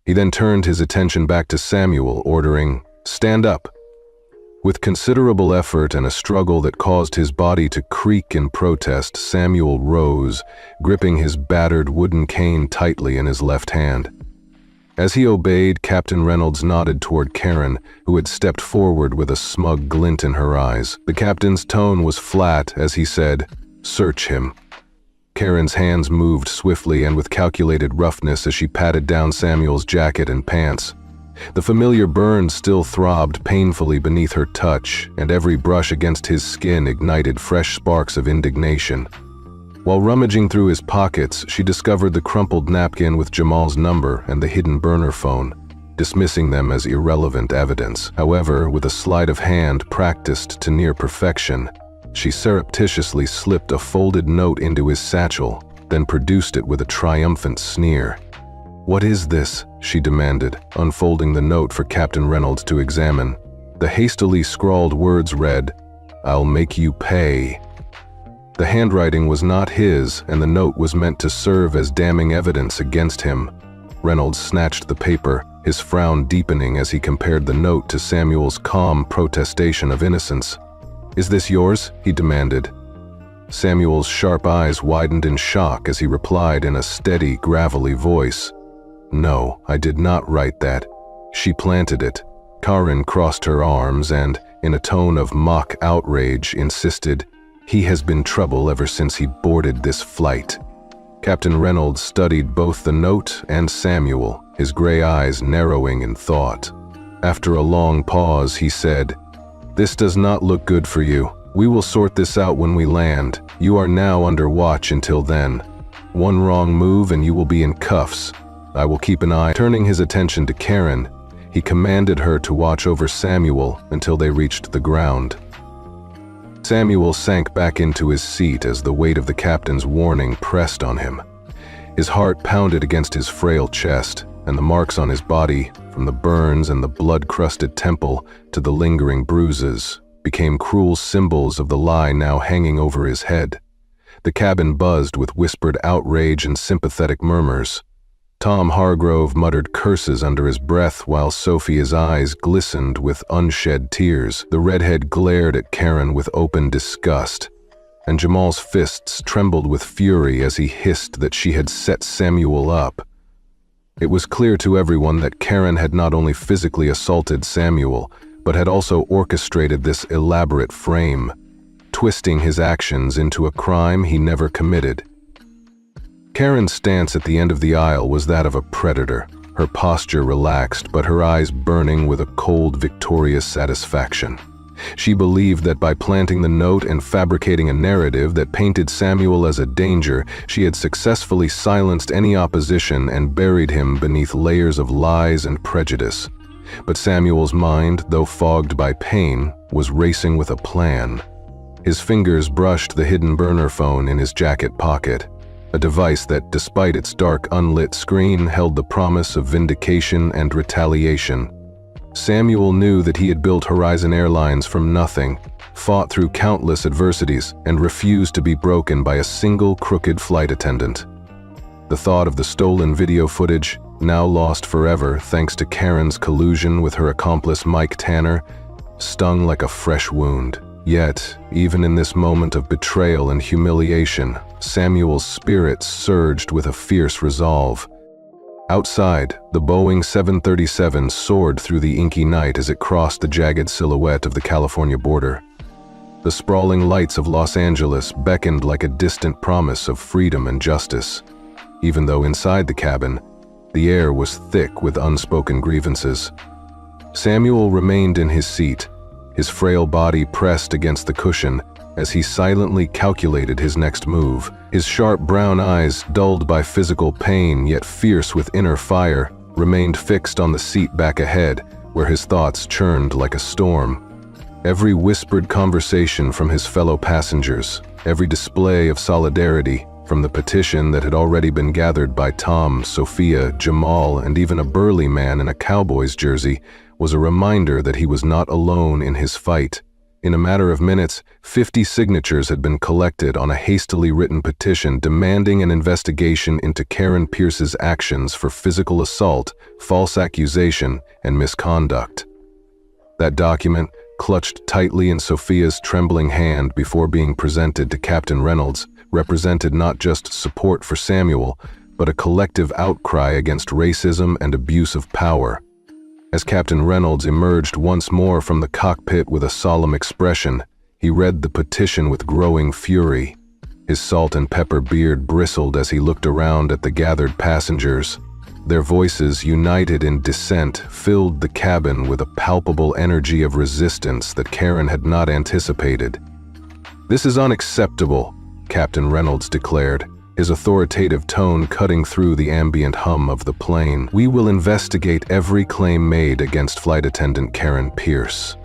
He then turned his attention back to Samuel, ordering, "Stand up." With considerable effort and a struggle that caused his body to creak in protest, Samuel rose, gripping his battered wooden cane tightly in his left hand. As he obeyed, Captain Reynolds nodded toward Karen, who had stepped forward with a smug glint in her eyes. The captain's tone was flat as he said, "Search him." Karen's hands moved swiftly and with calculated roughness as she patted down Samuel's jacket and pants. The familiar burns still throbbed painfully beneath her touch, and every brush against his skin ignited fresh sparks of indignation. While rummaging through his pockets, she discovered the crumpled napkin with Jamal's number and the hidden burner phone, dismissing them as irrelevant evidence. However, with a sleight of hand practiced to near perfection, she surreptitiously slipped a folded note into his satchel, then produced it with a triumphant sneer. "What is this?" she demanded, unfolding the note for Captain Reynolds to examine. The hastily scrawled words read, "I'll make you pay." The handwriting was not his, and the note was meant to serve as damning evidence against him. Reynolds snatched the paper, his frown deepening as he compared the note to Samuel's calm protestation of innocence. "Is this yours?" he demanded. Samuel's sharp eyes widened in shock as he replied in a steady, gravelly voice, "No, I did not write that. She planted it." Karen crossed her arms and, in a tone of mock outrage, insisted, "He has been trouble ever since he boarded this flight." Captain Reynolds studied both the note and Samuel, his gray eyes narrowing in thought. After a long pause, he said, "This does not look good for you. We will sort this out when we land. You are now under watch until then. One wrong move and you will be in cuffs. I will keep an eye." Turning his attention to Karen, he commanded her to watch over Samuel until they reached the ground. Samuel sank back into his seat as the weight of the captain's warning pressed on him. His heart pounded against his frail chest, and the marks on his body, from the burns and the blood-crusted temple to the lingering bruises, became cruel symbols of the lie now hanging over his head. The cabin buzzed with whispered outrage and sympathetic murmurs. Tom Hargrove muttered curses under his breath while Sophia's eyes glistened with unshed tears. The redhead glared at Karen with open disgust, and Jamal's fists trembled with fury as he hissed that she had set Samuel up. It was clear to everyone that Karen had not only physically assaulted Samuel, but had also orchestrated this elaborate frame, twisting his actions into a crime he never committed. Karen's stance at the end of the aisle was that of a predator, her posture relaxed but her eyes burning with a cold, victorious satisfaction. She believed that by planting the note and fabricating a narrative that painted Samuel as a danger, she had successfully silenced any opposition and buried him beneath layers of lies and prejudice. But Samuel's mind, though fogged by pain, was racing with a plan. His fingers brushed the hidden burner phone in his jacket pocket, a device that, despite its dark, unlit screen, held the promise of vindication and retaliation. Samuel knew that he had built Horizon Airlines from nothing, fought through countless adversities, and refused to be broken by a single crooked flight attendant. The thought of the stolen video footage, now lost forever thanks to Karen's collusion with her accomplice Mike Tanner, stung like a fresh wound. Yet, even in this moment of betrayal and humiliation, Samuel's spirit surged with a fierce resolve. Outside, the Boeing 737 soared through the inky night as it crossed the jagged silhouette of the California border. The sprawling lights of Los Angeles beckoned like a distant promise of freedom and justice, even though inside the cabin, the air was thick with unspoken grievances. Samuel remained in his seat, his frail body pressed against the cushion as he silently calculated his next move. His sharp brown eyes, dulled by physical pain yet fierce with inner fire, remained fixed on the seat back ahead, where his thoughts churned like a storm. Every whispered conversation from his fellow passengers, every display of solidarity, from the petition that had already been gathered by Tom, Sophia, Jamal, and even a burly man in a Cowboys jersey, was a reminder that he was not alone in his fight. In a matter of minutes, 50 signatures had been collected on a hastily written petition demanding an investigation into Karen Pierce's actions for physical assault, false accusation, and misconduct. That document, clutched tightly in Sophia's trembling hand before being presented to Captain Reynolds, represented not just support for Samuel, but a collective outcry against racism and abuse of power. As Captain Reynolds emerged once more from the cockpit with a solemn expression, he read the petition with growing fury. His salt and pepper beard bristled as he looked around at the gathered passengers. Their voices, united in dissent, filled the cabin with a palpable energy of resistance that Karen had not anticipated. "This is unacceptable," Captain Reynolds declared, his authoritative tone cutting through the ambient hum of the plane. "We will investigate every claim made against flight attendant Karen Pierce."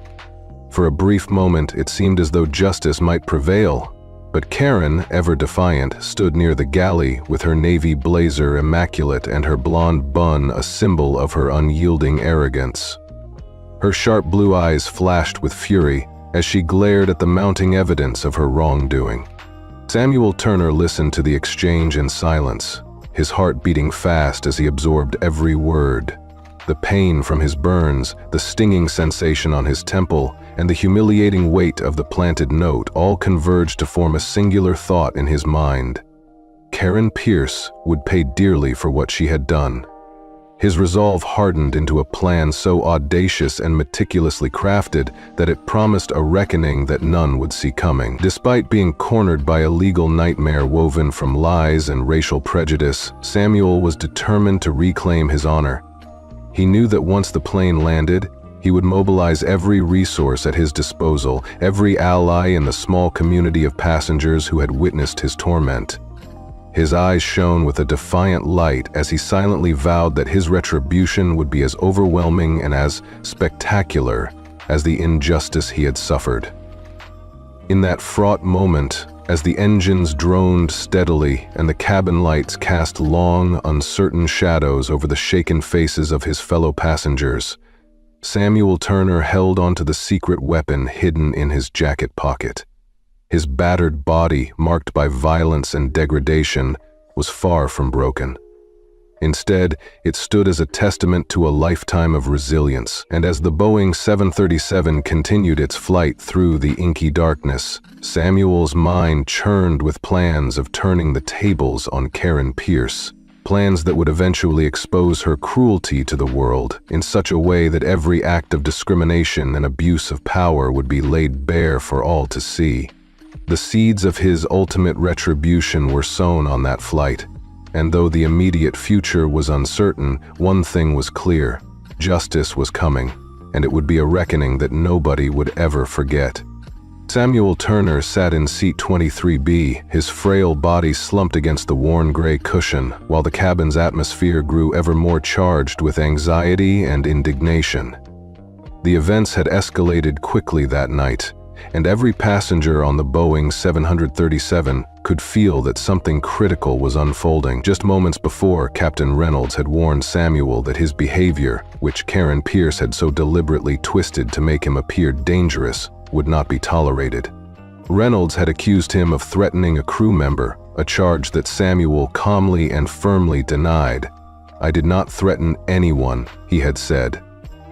For a brief moment, it seemed as though justice might prevail, but Karen, ever defiant, stood near the galley with her navy blazer immaculate and her blonde bun a symbol of her unyielding arrogance. Her sharp blue eyes flashed with fury as she glared at the mounting evidence of her wrongdoing. Samuel Turner listened to the exchange in silence, his heart beating fast as he absorbed every word. The pain from his burns, the stinging sensation on his temple, and the humiliating weight of the planted note all converged to form a singular thought in his mind. Karen Pierce would pay dearly for what she had done. His resolve hardened into a plan so audacious and meticulously crafted that it promised a reckoning that none would see coming. Despite being cornered by a legal nightmare woven from lies and racial prejudice, Samuel was determined to reclaim his honor. He knew that once the plane landed, he would mobilize every resource at his disposal, every ally in the small community of passengers who had witnessed his torment. His eyes shone with a defiant light as he silently vowed that his retribution would be as overwhelming and as spectacular as the injustice he had suffered. In that fraught moment, as the engines droned steadily and the cabin lights cast long, uncertain shadows over the shaken faces of his fellow passengers, Samuel Turner held onto the secret weapon hidden in his jacket pocket. His battered body, marked by violence and degradation, was far from broken. Instead, it stood as a testament to a lifetime of resilience, and as the Boeing 737 continued its flight through the inky darkness, Samuel's mind churned with plans of turning the tables on Karen Pierce, plans that would eventually expose her cruelty to the world in such a way that every act of discrimination and abuse of power would be laid bare for all to see. The seeds of his ultimate retribution were sown on that flight, and though the immediate future was uncertain, one thing was clear: justice was coming. and it would be a reckoning that nobody would ever forget. Samuel Turner sat in seat 23B, his frail body slumped against the worn gray cushion, while the cabin's atmosphere grew ever more charged with anxiety and indignation. The events had escalated quickly that night, and every passenger on the Boeing 737 could feel that something critical was unfolding. Just moments before, Captain Reynolds had warned Samuel that his behavior, which Karen Pierce had so deliberately twisted to make him appear dangerous, would not be tolerated. Reynolds had accused him of threatening a crew member, a charge that Samuel calmly and firmly denied. "I did not threaten anyone," he had said,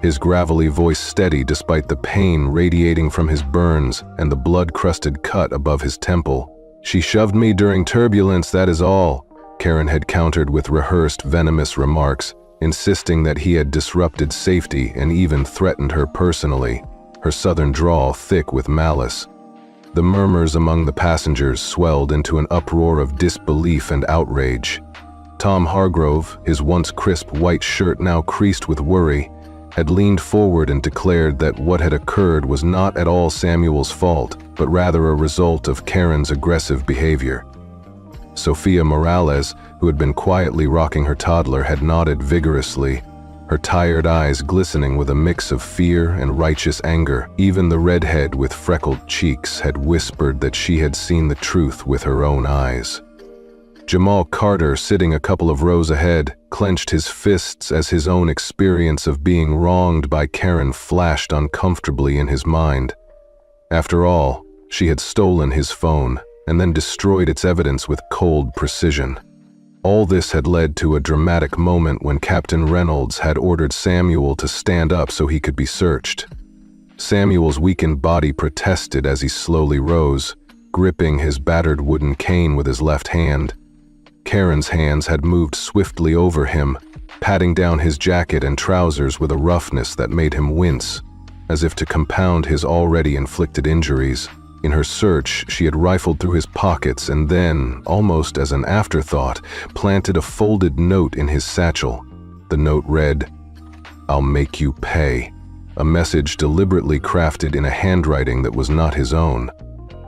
his gravelly voice steady despite the pain radiating from his burns and the blood-crusted cut above his temple. "She shoved me during turbulence, that is all," Karen had countered with rehearsed venomous remarks, insisting that he had disrupted safety and even threatened her personally, her southern drawl thick with malice. The murmurs among the passengers swelled into an uproar of disbelief and outrage. Tom Hargrove, his once crisp white shirt now creased with worry, had leaned forward and declared that what had occurred was not at all Samuel's fault, but rather a result of Karen's aggressive behavior. Sophia Morales, who had been quietly rocking her toddler, had nodded vigorously, her tired eyes glistening with a mix of fear and righteous anger. Even the redhead with freckled cheeks had whispered that she had seen the truth with her own eyes. Jamal Carter, sitting a couple of rows ahead, clenched his fists as his own experience of being wronged by Karen flashed uncomfortably in his mind. After all, she had stolen his phone and then destroyed its evidence with cold precision. All this had led to a dramatic moment when Captain Reynolds had ordered Samuel to stand up so he could be searched. Samuel's weakened body protested as he slowly rose, gripping his battered wooden cane with his left hand. Karen's hands had moved swiftly over him, patting down his jacket and trousers with a roughness that made him wince, as if to compound his already inflicted injuries. In her search, she had rifled through his pockets and then, almost as an afterthought, planted a folded note in his satchel. The note read, "I'll make you pay," a message deliberately crafted in a handwriting that was not his own.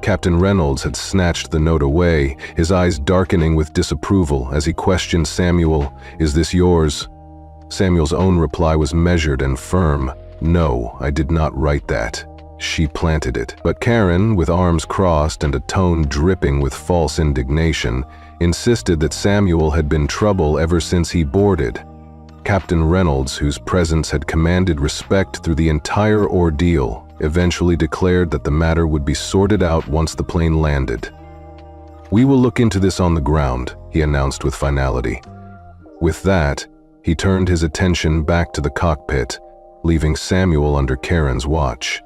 Captain Reynolds had snatched the note away, his eyes darkening with disapproval as he questioned Samuel, "Is this yours?" Samuel's own reply was measured and firm, "No, I did not write that. She planted it." But Karen, with arms crossed and a tone dripping with false indignation, insisted that Samuel had been trouble ever since he boarded. Captain Reynolds, whose presence had commanded respect through the entire ordeal, eventually declared that the matter would be sorted out once the plane landed. "We will look into this on the ground," he announced with finality. With that, he turned his attention back to the cockpit, leaving Samuel under Karen's watch.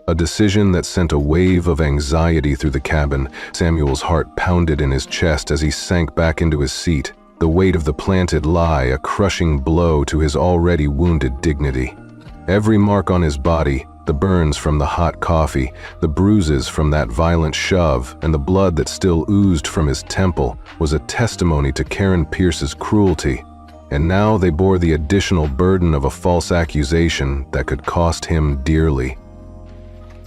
A decision that sent a wave of anxiety through the cabin. Samuel's heart pounded in his chest as he sank back into his seat, the weight of the planted lie a crushing blow to his already wounded dignity. Every mark on his body, the burns from the hot coffee, the bruises from that violent shove, and the blood that still oozed from his temple, was a testimony to Karen Pierce's cruelty. And now they bore the additional burden of a false accusation that could cost him dearly.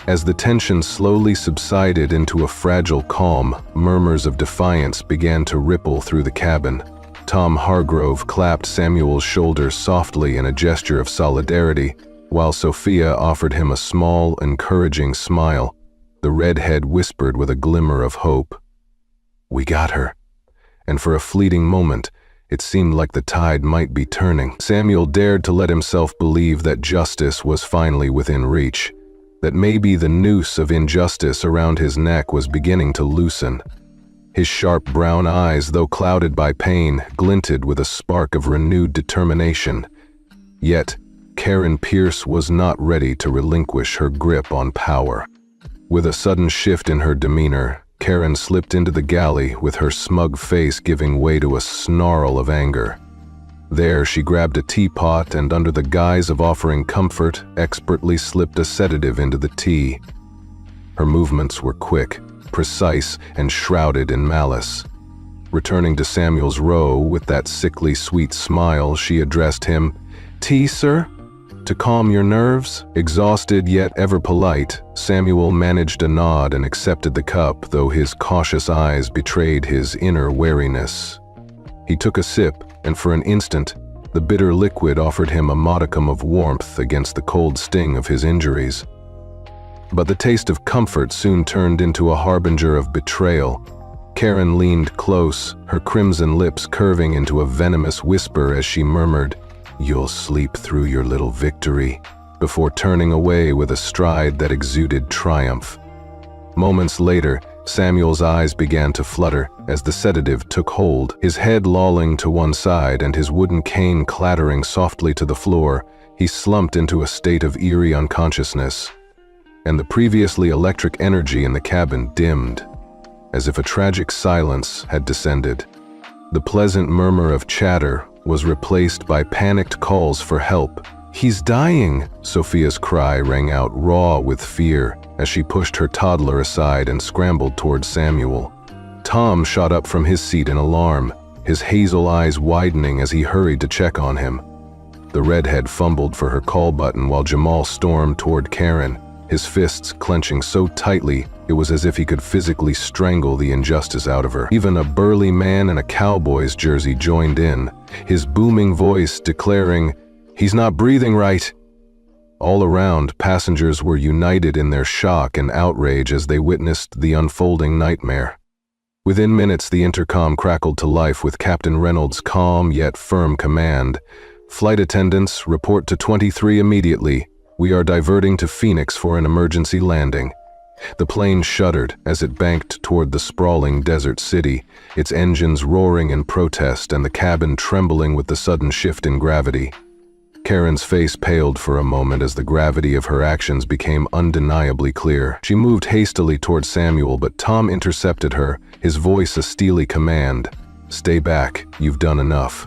As the tension slowly subsided into a fragile calm, murmurs of defiance began to ripple through the cabin. Tom Hargrove clapped Samuel's shoulder softly in a gesture of solidarity, while Sophia offered him a small, encouraging smile. The redhead whispered with a glimmer of hope, "We got her." And for a fleeting moment, it seemed like the tide might be turning. Samuel dared to let himself believe that justice was finally within reach, that maybe the noose of injustice around his neck was beginning to loosen. His sharp brown eyes, though clouded by pain, glinted with a spark of renewed determination. Yet, Karen Pierce was not ready to relinquish her grip on power. With a sudden shift in her demeanor, Karen slipped into the galley with her smug face giving way to a snarl of anger. There, she grabbed a teapot and, under the guise of offering comfort, expertly slipped a sedative into the tea. Her movements were quick, precise, and shrouded in malice. Returning to Samuel's row with that sickly sweet smile, she addressed him, "Tea, sir?" To calm your nerves? Exhausted yet ever polite, Samuel managed a nod and accepted the cup, though his cautious eyes betrayed his inner wariness. He took a sip, and for an instant, the bitter liquid offered him a modicum of warmth against the cold sting of his injuries. But the taste of comfort soon turned into a harbinger of betrayal. Karen leaned close, her crimson lips curving into a venomous whisper as she murmured, "You'll sleep through your little victory," before turning away with a stride that exuded triumph. Moments later, Samuel's eyes began to flutter as the sedative took hold, his head lolling to one side and his wooden cane clattering softly to the floor. He slumped into a state of eerie unconsciousness, and the previously electric energy in the cabin dimmed, as if a tragic silence had descended. The pleasant murmur of chatter was replaced by panicked calls for help. "He's dying!" Sophia's cry rang out raw with fear as she pushed her toddler aside and scrambled towards Samuel. Tom shot up from his seat in alarm, his hazel eyes widening as he hurried to check on him. The redhead fumbled for her call button while Jamal stormed toward Karen, his fists clenching so tightly it was as if he could physically strangle the injustice out of her. Even a burly man in a Cowboys jersey joined in, his booming voice declaring, "He's not breathing right." All around, passengers were united in their shock and outrage as they witnessed the unfolding nightmare. Within minutes, the intercom crackled to life with Captain Reynolds' calm yet firm command. "Flight attendants, report to 23 immediately. We are diverting to Phoenix for an emergency landing." The plane shuddered as it banked toward the sprawling desert city, its engines roaring in protest and the cabin trembling with the sudden shift in gravity. Karen's face paled for a moment as the gravity of her actions became undeniably clear. She moved hastily toward Samuel, but Tom intercepted her, his voice a steely command. "Stay back, you've done enough."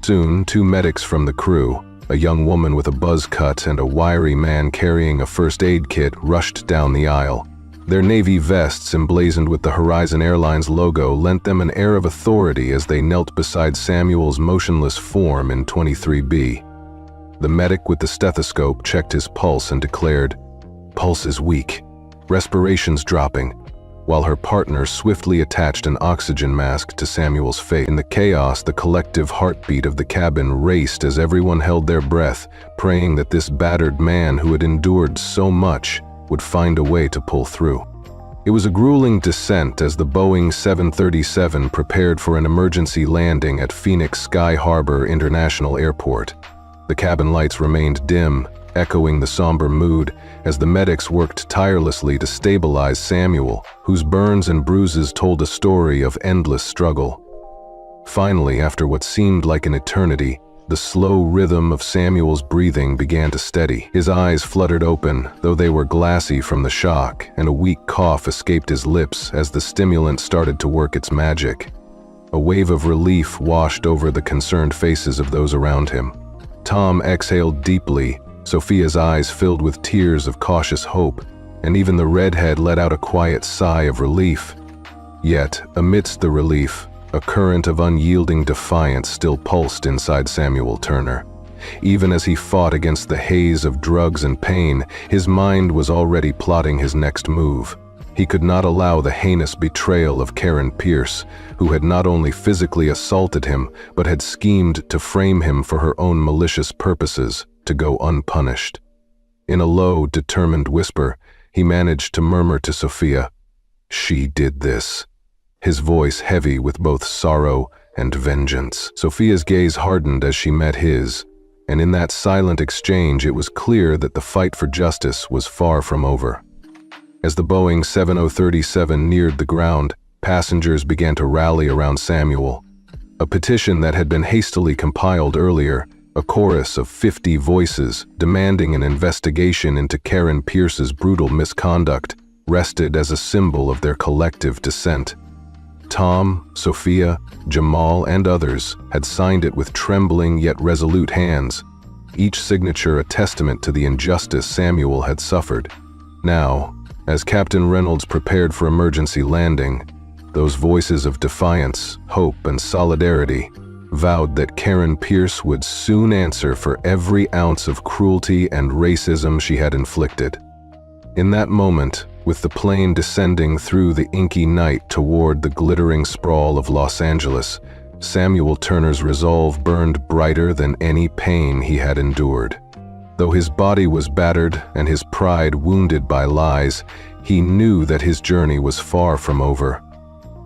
Soon, two medics from the crew, a young woman with a buzz cut and a wiry man carrying a first aid kit, rushed down the aisle. Their navy vests emblazoned with the Horizon Airlines logo lent them an air of authority as they knelt beside Samuel's motionless form in 23B. The medic with the stethoscope checked his pulse and declared, "Pulse is weak, respiration's dropping," while her partner swiftly attached an oxygen mask to Samuel's face. In the chaos, the collective heartbeat of the cabin raced as everyone held their breath, praying that this battered man who had endured so much would find a way to pull through. It was a grueling descent as the Boeing 737 prepared for an emergency landing at Phoenix Sky Harbor International Airport. The cabin lights remained dim, echoing the somber mood as the medics worked tirelessly to stabilize Samuel, whose burns and bruises told a story of endless struggle. Finally, after what seemed like an eternity, the slow rhythm of Samuel's breathing began to steady. His eyes fluttered open, though they were glassy from the shock, and a weak cough escaped his lips as the stimulant started to work its magic. A wave of relief washed over the concerned faces of those around him. Tom exhaled deeply, Sophia's eyes filled with tears of cautious hope, and even the redhead let out a quiet sigh of relief. Yet, amidst the relief, a current of unyielding defiance still pulsed inside Samuel Turner. Even as he fought against the haze of drugs and pain, his mind was already plotting his next move. He could not allow the heinous betrayal of Karen Pierce, who had not only physically assaulted him, but had schemed to frame him for her own malicious purposes, to go unpunished. In a low, determined whisper, he managed to murmur to Sophia, "She did this," his voice heavy with both sorrow and vengeance. Sophia's gaze hardened as she met his, and in that silent exchange it was clear that the fight for justice was far from over. As the Boeing 7037 neared the ground, passengers began to rally around Samuel. A petition that had been hastily compiled earlier, a chorus of 50 voices demanding an investigation into Karen Pierce's brutal misconduct, rested as a symbol of their collective dissent. Tom, Sophia, Jamal, and others had signed it with trembling yet resolute hands, each signature a testament to the injustice Samuel had suffered. Now, as Captain Reynolds prepared for emergency landing, those voices of defiance, hope, and solidarity vowed that Karen Pierce would soon answer for every ounce of cruelty and racism she had inflicted. In that moment, with the plane descending through the inky night toward the glittering sprawl of Los Angeles, Samuel Turner's resolve burned brighter than any pain he had endured. Though his body was battered and his pride wounded by lies, he knew that his journey was far from over.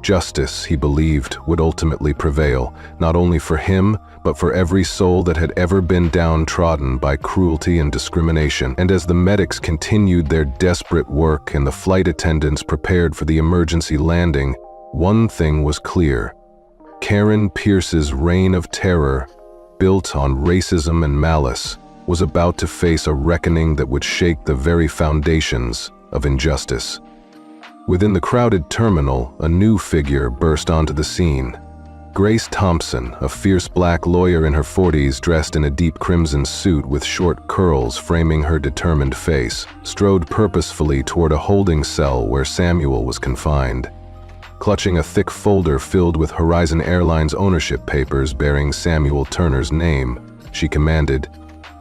Justice, he believed, would ultimately prevail, not only for him, but for every soul that had ever been downtrodden by cruelty and discrimination. And as the medics continued their desperate work and the flight attendants prepared for the emergency landing, one thing was clear. Karen Pierce's reign of terror, built on racism and malice, was about to face a reckoning that would shake the very foundations of injustice. Within the crowded terminal, a new figure burst onto the scene. Grace Thompson, a fierce black lawyer in her 40s dressed in a deep crimson suit with short curls framing her determined face, strode purposefully toward a holding cell where Samuel was confined. Clutching a thick folder filled with Horizon Airlines ownership papers bearing Samuel Turner's name, she commanded,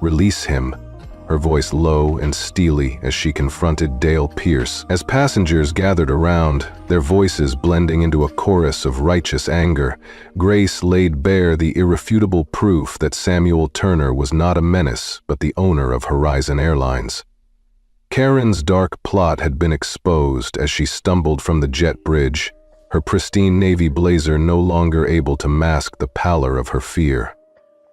"Release him," her voice low and steely as she confronted Dale Pierce. As passengers gathered around, their voices blending into a chorus of righteous anger, Grace laid bare the irrefutable proof that Samuel Turner was not a menace but the owner of Horizon Airlines. Karen's dark plot had been exposed as she stumbled from the jet bridge, her pristine navy blazer no longer able to mask the pallor of her fear.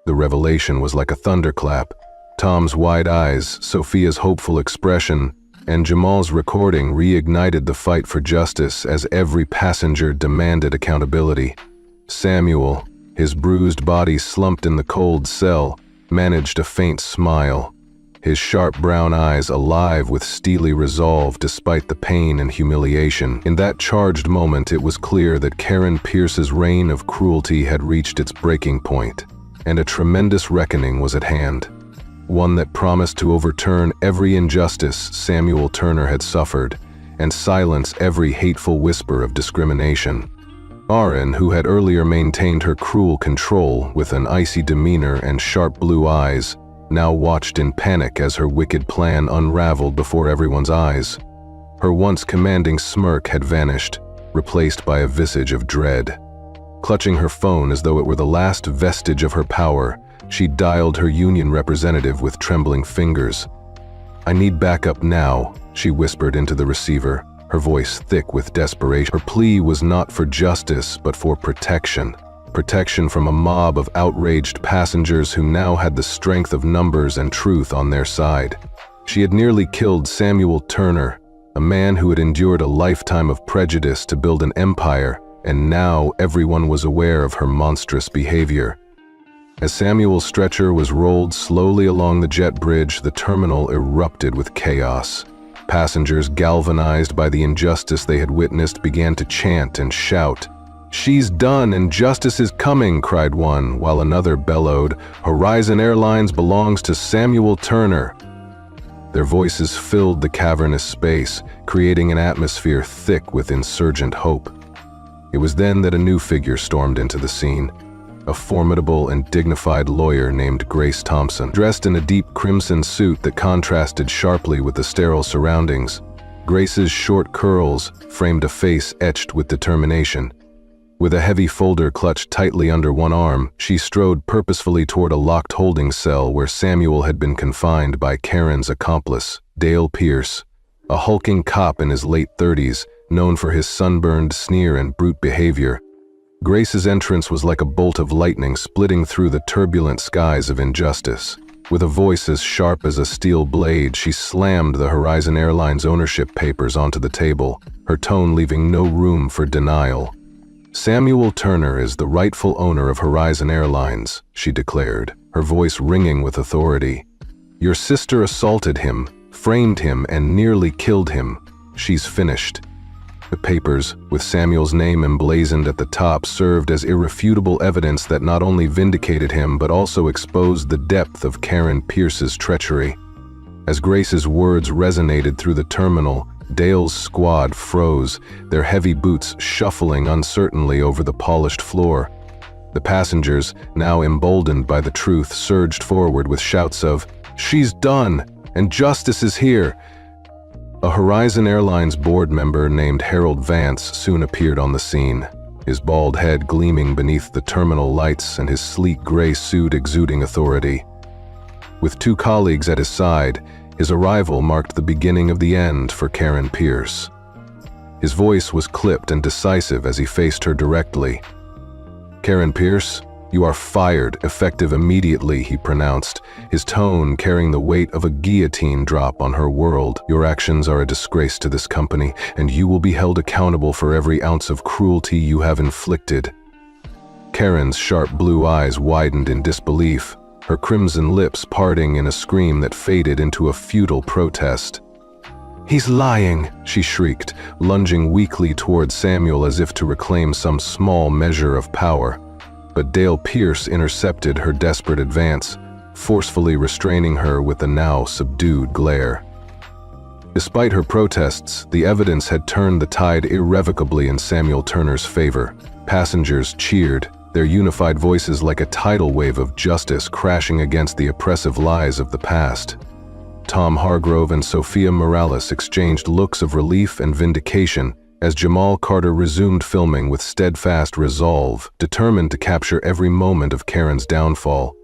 The revelation was like a thunderclap. Tom's wide eyes, Sophia's hopeful expression, and Jamal's recording reignited the fight for justice as every passenger demanded accountability. Samuel, his bruised body slumped in the cold cell, managed a faint smile, his sharp brown eyes alive with steely resolve despite the pain and humiliation. In that charged moment, it was clear that Karen Pierce's reign of cruelty had reached its breaking point, and a tremendous reckoning was at hand. One that promised to overturn every injustice Samuel Turner had suffered and silence every hateful whisper of discrimination. Aaron, who had earlier maintained her cruel control with an icy demeanor and sharp blue eyes, now watched in panic as her wicked plan unraveled before everyone's eyes. Her once commanding smirk had vanished, replaced by a visage of dread. Clutching her phone as though it were the last vestige of her power, she dialed her union representative with trembling fingers. "I need backup now," she whispered into the receiver, her voice thick with desperation. Her plea was not for justice, but for protection. Protection from a mob of outraged passengers who now had the strength of numbers and truth on their side. She had nearly killed Samuel Turner, a man who had endured a lifetime of prejudice to build an empire, and now everyone was aware of her monstrous behavior. As Samuel's stretcher was rolled slowly along the jet bridge, the terminal erupted with chaos. Passengers, galvanized by the injustice they had witnessed, began to chant and shout. "She's done and justice is coming," cried one, while another bellowed, "Horizon Airlines belongs to Samuel Turner." Their voices filled the cavernous space, creating an atmosphere thick with insurgent hope. It was then that a new figure stormed into the scene. A formidable and dignified lawyer named Grace Thompson, dressed in a deep crimson suit that contrasted sharply with the sterile surroundings. Grace's short curls framed a face etched with determination. With a heavy folder clutched tightly under one arm, she strode purposefully toward a locked holding cell where Samuel had been confined by Karen's accomplice, Dale Pierce, a hulking cop in his late 30s, known for his sunburned sneer and brute behavior. Grace's entrance was like a bolt of lightning splitting through the turbulent skies of injustice. With a voice as sharp as a steel blade, she slammed the Horizon Airlines ownership papers onto the table, her tone leaving no room for denial. "Samuel Turner is the rightful owner of Horizon Airlines," she declared, her voice ringing with authority. "Your sister assaulted him, framed him, and nearly killed him. She's finished." The papers, with Samuel's name emblazoned at the top, served as irrefutable evidence that not only vindicated him but also exposed the depth of Karen Pierce's treachery. As Grace's words resonated through the terminal, Dale's squad froze, their heavy boots shuffling uncertainly over the polished floor. The passengers, now emboldened by the truth, surged forward with shouts of, "She's done! And justice is here!" A Horizon Airlines board member named Harold Vance soon appeared on the scene, his bald head gleaming beneath the terminal lights and his sleek gray suit exuding authority. With 2 colleagues at his side, his arrival marked the beginning of the end for Karen Pierce. His voice was clipped and decisive as he faced her directly. "Karen Pierce, you are fired, effective immediately," he pronounced, his tone carrying the weight of a guillotine drop on her world. "Your actions are a disgrace to this company, and you will be held accountable for every ounce of cruelty you have inflicted." Karen's sharp blue eyes widened in disbelief, her crimson lips parting in a scream that faded into a futile protest. "He's lying," she shrieked, lunging weakly toward Samuel as if to reclaim some small measure of power. But Dale Pierce intercepted her desperate advance, forcefully restraining her with a now subdued glare. Despite her protests, the evidence had turned the tide irrevocably in Samuel Turner's favor. Passengers cheered, their unified voices like a tidal wave of justice crashing against the oppressive lies of the past. Tom Hargrove and Sophia Morales exchanged looks of relief and vindication as Jamal Carter resumed filming with steadfast resolve, determined to capture every moment of Karen's downfall.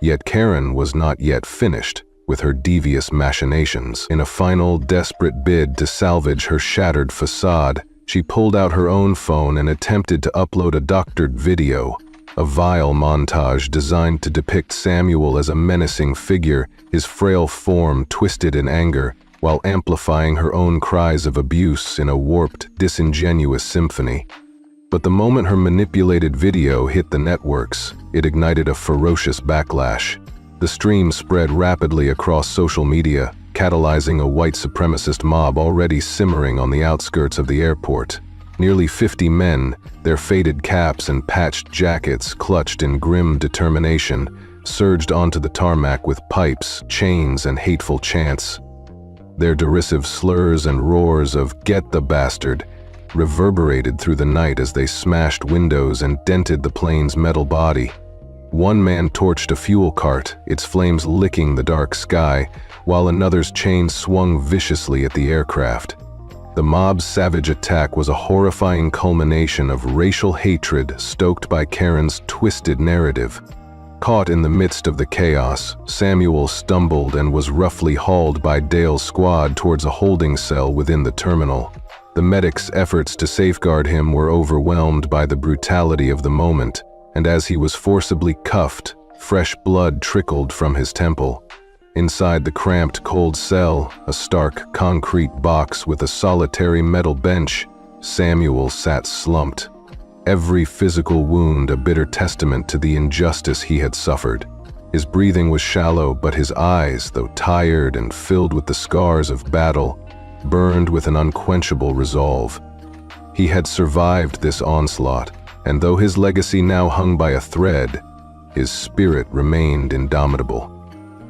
Yet Karen was not yet finished with her devious machinations. In a final, desperate bid to salvage her shattered facade, she pulled out her own phone and attempted to upload a doctored video, a vile montage designed to depict Samuel as a menacing figure, his frail form twisted in anger, while amplifying her own cries of abuse in a warped, disingenuous symphony. But the moment her manipulated video hit the networks, it ignited a ferocious backlash. The stream spread rapidly across social media, catalyzing a white supremacist mob already simmering on the outskirts of the airport. Nearly 50 men, their faded caps and patched jackets clutched in grim determination, surged onto the tarmac with pipes, chains, and hateful chants. Their derisive slurs and roars of "Get the bastard" reverberated through the night as they smashed windows and dented the plane's metal body. One man torched a fuel cart, its flames licking the dark sky, while another's chain swung viciously at the aircraft. The mob's savage attack was a horrifying culmination of racial hatred stoked by Karen's twisted narrative. Caught in the midst of the chaos, Samuel stumbled and was roughly hauled by Dale's squad towards a holding cell within the terminal. The medics' efforts to safeguard him were overwhelmed by the brutality of the moment, and as he was forcibly cuffed, fresh blood trickled from his temple. Inside the cramped, cold cell, a stark concrete box with a solitary metal bench, Samuel sat slumped, every physical wound a bitter testament to the injustice he had suffered. His breathing was shallow, but his eyes, though tired and filled with the scars of battle, burned with an unquenchable resolve. He had survived this onslaught, and though his legacy now hung by a thread, his spirit remained indomitable.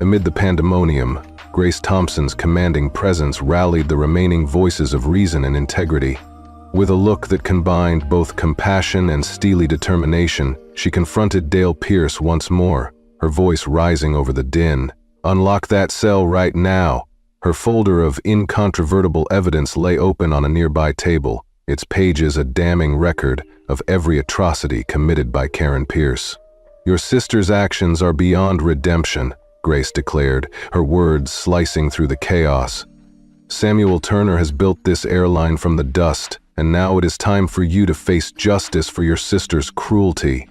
Amid the pandemonium, Grace Thompson's commanding presence rallied the remaining voices of reason and integrity. With a look that combined both compassion and steely determination, she confronted Dale Pierce once more, her voice rising over the din. "Unlock that cell right now." Her folder of incontrovertible evidence lay open on a nearby table, its pages a damning record of every atrocity committed by Karen Pierce. "Your sister's actions are beyond redemption," Grace declared, her words slicing through the chaos. "Samuel Turner has built this airline from the dust, and now it is time for you to face justice for your sister's cruelty."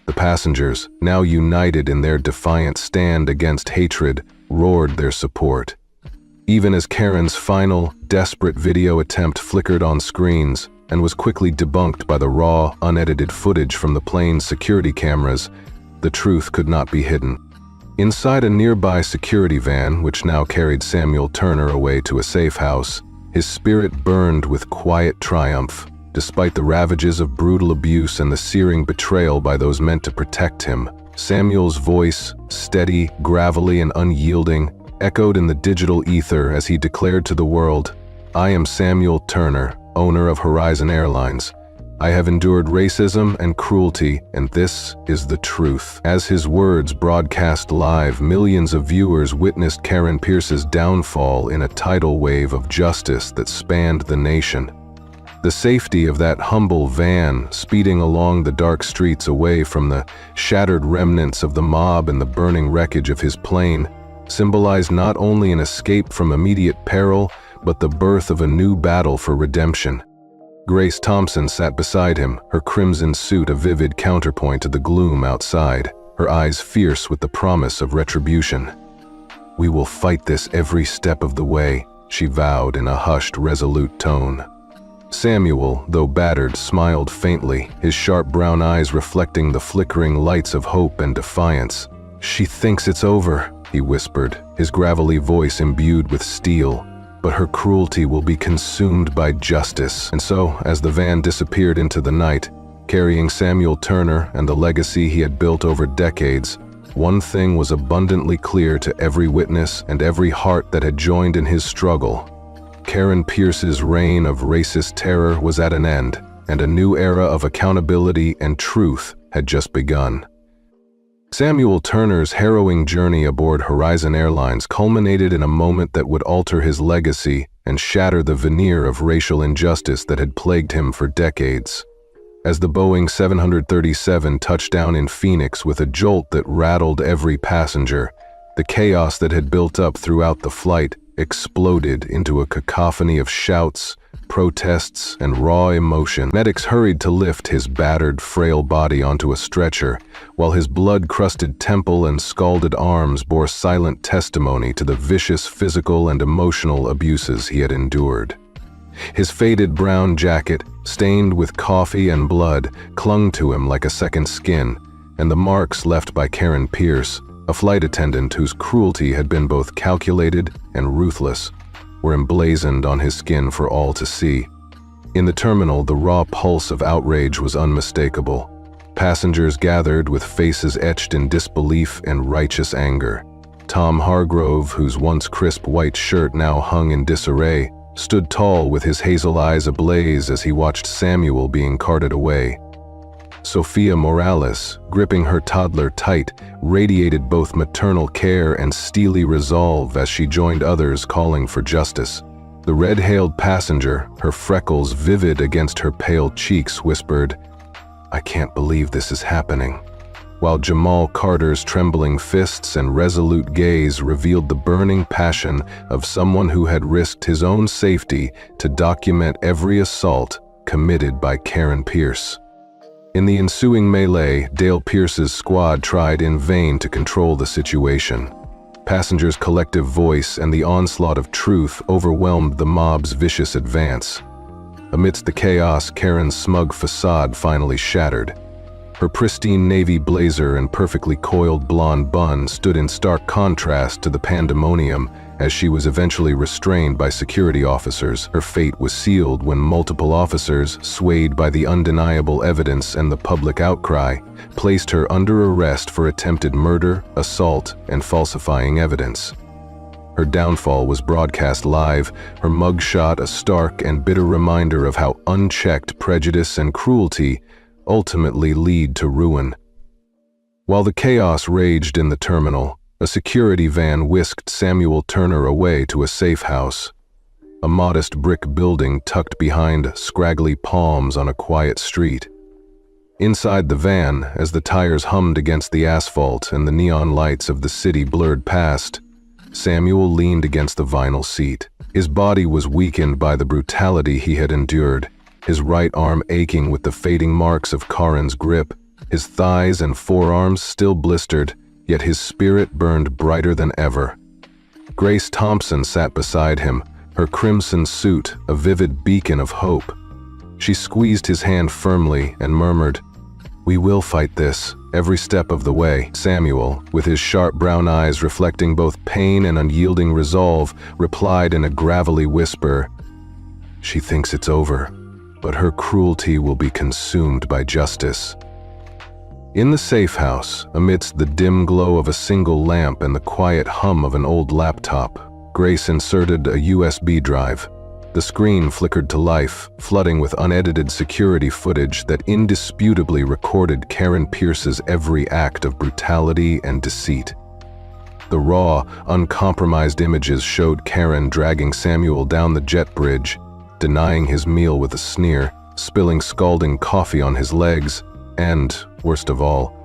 The passengers, now united in their defiant stand against hatred, roared their support. Even as Karen's final, desperate video attempt flickered on screens and was quickly debunked by the raw, unedited footage from the plane's security cameras, the truth could not be hidden. Inside a nearby security van, which now carried Samuel Turner away to a safe house, his spirit burned with quiet triumph, despite the ravages of brutal abuse and the searing betrayal by those meant to protect him. Samuel's voice, steady, gravelly, and unyielding, echoed in the digital ether as he declared to the world, "I am Samuel Turner, owner of Horizon Airlines. I have endured racism and cruelty, and this is the truth." As his words broadcast live, millions of viewers witnessed Karen Pierce's downfall in a tidal wave of justice that spanned the nation. The safety of that humble van, speeding along the dark streets away from the shattered remnants of the mob and the burning wreckage of his plane, symbolized not only an escape from immediate peril, but the birth of a new battle for redemption. Grace Thompson sat beside him, her crimson suit a vivid counterpoint to the gloom outside, her eyes fierce with the promise of retribution. "We will fight this every step of the way," she vowed in a hushed, resolute tone. Samuel, though battered, smiled faintly, his sharp brown eyes reflecting the flickering lights of hope and defiance. "She thinks it's over," he whispered, his gravelly voice imbued with steel. "But her cruelty will be consumed by justice." And so, as the van disappeared into the night, carrying Samuel Turner and the legacy he had built over decades, one thing was abundantly clear to every witness and every heart that had joined in his struggle. Karen Pierce's reign of racist terror was at an end, and a new era of accountability and truth had just begun. Samuel Turner's harrowing journey aboard Horizon Airlines culminated in a moment that would alter his legacy and shatter the veneer of racial injustice that had plagued him for decades. As the Boeing 737 touched down in Phoenix with a jolt that rattled every passenger, the chaos that had built up throughout the flight exploded into a cacophony of shouts, protests, and raw emotion. Medics hurried to lift his battered, frail body onto a stretcher, while his blood-crusted temple and scalded arms bore silent testimony to the vicious physical and emotional abuses he had endured. His faded brown jacket, stained with coffee and blood, clung to him like a second skin, and the marks left by Karen Pierce, a flight attendant whose cruelty had been both calculated and ruthless, were emblazoned on his skin for all to see. In the terminal, the raw pulse of outrage was unmistakable. Passengers gathered with faces etched in disbelief and righteous anger. Tom Hargrove, whose once crisp white shirt now hung in disarray, stood tall with his hazel eyes ablaze as he watched Samuel being carted away. Sophia Morales, gripping her toddler tight, radiated both maternal care and steely resolve as she joined others calling for justice. The red-hailed passenger, her freckles vivid against her pale cheeks, whispered, "I can't believe this is happening," while Jamal Carter's trembling fists and resolute gaze revealed the burning passion of someone who had risked his own safety to document every assault committed by Karen Pierce. In the ensuing melee, Dale Pierce's squad tried in vain to control the situation. Passengers' collective voice and the onslaught of truth overwhelmed the mob's vicious advance. Amidst the chaos, Karen's smug facade finally shattered. Her pristine navy blazer and perfectly coiled blonde bun stood in stark contrast to the pandemonium as she was eventually restrained by security officers. Her fate was sealed when multiple officers, swayed by the undeniable evidence and the public outcry, placed her under arrest for attempted murder, assault, and falsifying evidence. Her downfall was broadcast live, her mugshot a stark and bitter reminder of how unchecked prejudice and cruelty ultimately lead to ruin. While the chaos raged in the terminal, a security van whisked Samuel Turner away to a safe house, a modest brick building tucked behind scraggly palms on a quiet street. Inside the van, as the tires hummed against the asphalt and the neon lights of the city blurred past, Samuel leaned against the vinyl seat. His body was weakened by the brutality he had endured, his right arm aching with the fading marks of Karen's grip, his thighs and forearms still blistered, yet his spirit burned brighter than ever. Grace Thompson sat beside him, her crimson suit a vivid beacon of hope. She squeezed his hand firmly and murmured, "We will fight this, every step of the way." Samuel, with his sharp brown eyes reflecting both pain and unyielding resolve, replied in a gravelly whisper, "She thinks it's over, but her cruelty will be consumed by justice." In the safe house, amidst the dim glow of a single lamp and the quiet hum of an old laptop, Grace inserted a USB drive. The screen flickered to life, flooding with unedited security footage that indisputably recorded Karen Pierce's every act of brutality and deceit. The raw, uncompromised images showed Karen dragging Samuel down the jet bridge, denying his meal with a sneer, spilling scalding coffee on his legs, and, worst of all,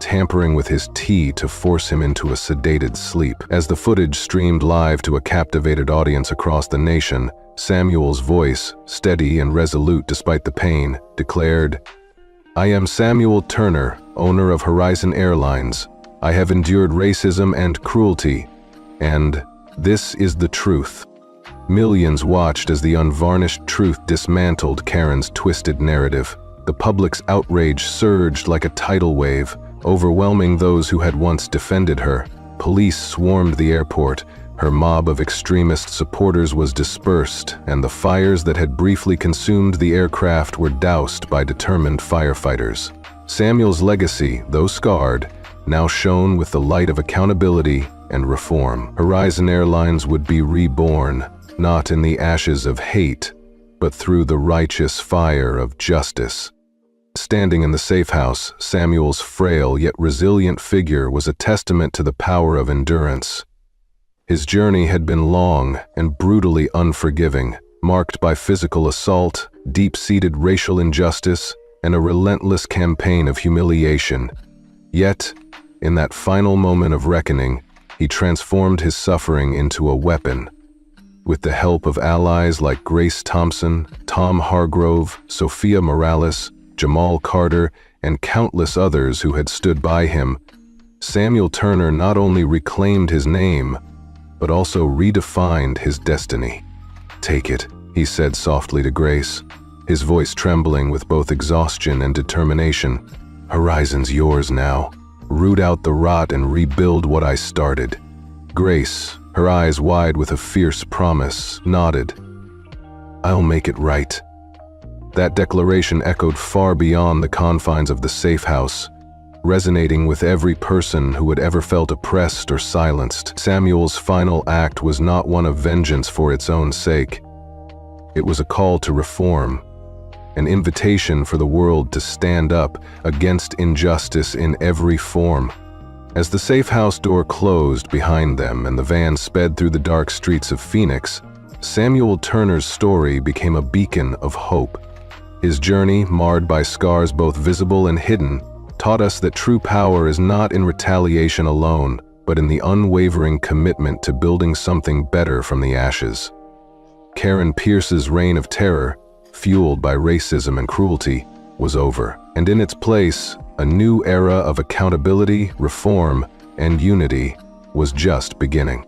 tampering with his tea to force him into a sedated sleep. As the footage streamed live to a captivated audience across the nation, Samuel's voice, steady and resolute despite the pain, declared, "I am Samuel Turner, owner of Horizon Airlines. I have endured racism and cruelty, and this is the truth." Millions watched as the unvarnished truth dismantled Karen's twisted narrative. The public's outrage surged like a tidal wave, overwhelming those who had once defended her. Police swarmed the airport. Her mob of extremist supporters was dispersed, and the fires that had briefly consumed the aircraft were doused by determined firefighters. Samuel's legacy, though scarred, now shone with the light of accountability and reform. Horizon Airlines would be reborn, not in the ashes of hate, but through the righteous fire of justice. Standing in the safe house, Samuel's frail yet resilient figure was a testament to the power of endurance. His journey had been long and brutally unforgiving, marked by physical assault, deep-seated racial injustice, and a relentless campaign of humiliation. Yet, in that final moment of reckoning, he transformed his suffering into a weapon. With the help of allies like Grace Thompson, Tom Hargrove, Sophia Morales, Jamal Carter, and countless others who had stood by him, Samuel Turner not only reclaimed his name, but also redefined his destiny. "Take it," he said softly to Grace, his voice trembling with both exhaustion and determination. "Horizon's yours now. Root out the rot and rebuild what I started." Grace, her eyes wide with a fierce promise, nodded. "I'll make it right." That declaration echoed far beyond the confines of the safe house, resonating with every person who had ever felt oppressed or silenced. Samuel's final act was not one of vengeance for its own sake. It was a call to reform, an invitation for the world to stand up against injustice in every form. As the safe house door closed behind them and the van sped through the dark streets of Phoenix, Samuel Turner's story became a beacon of hope. His journey, marred by scars both visible and hidden, taught us that true power is not in retaliation alone, but in the unwavering commitment to building something better from the ashes. Karen Pierce's reign of terror, fueled by racism and cruelty, was over, and in its place, a new era of accountability, reform, and unity was just beginning.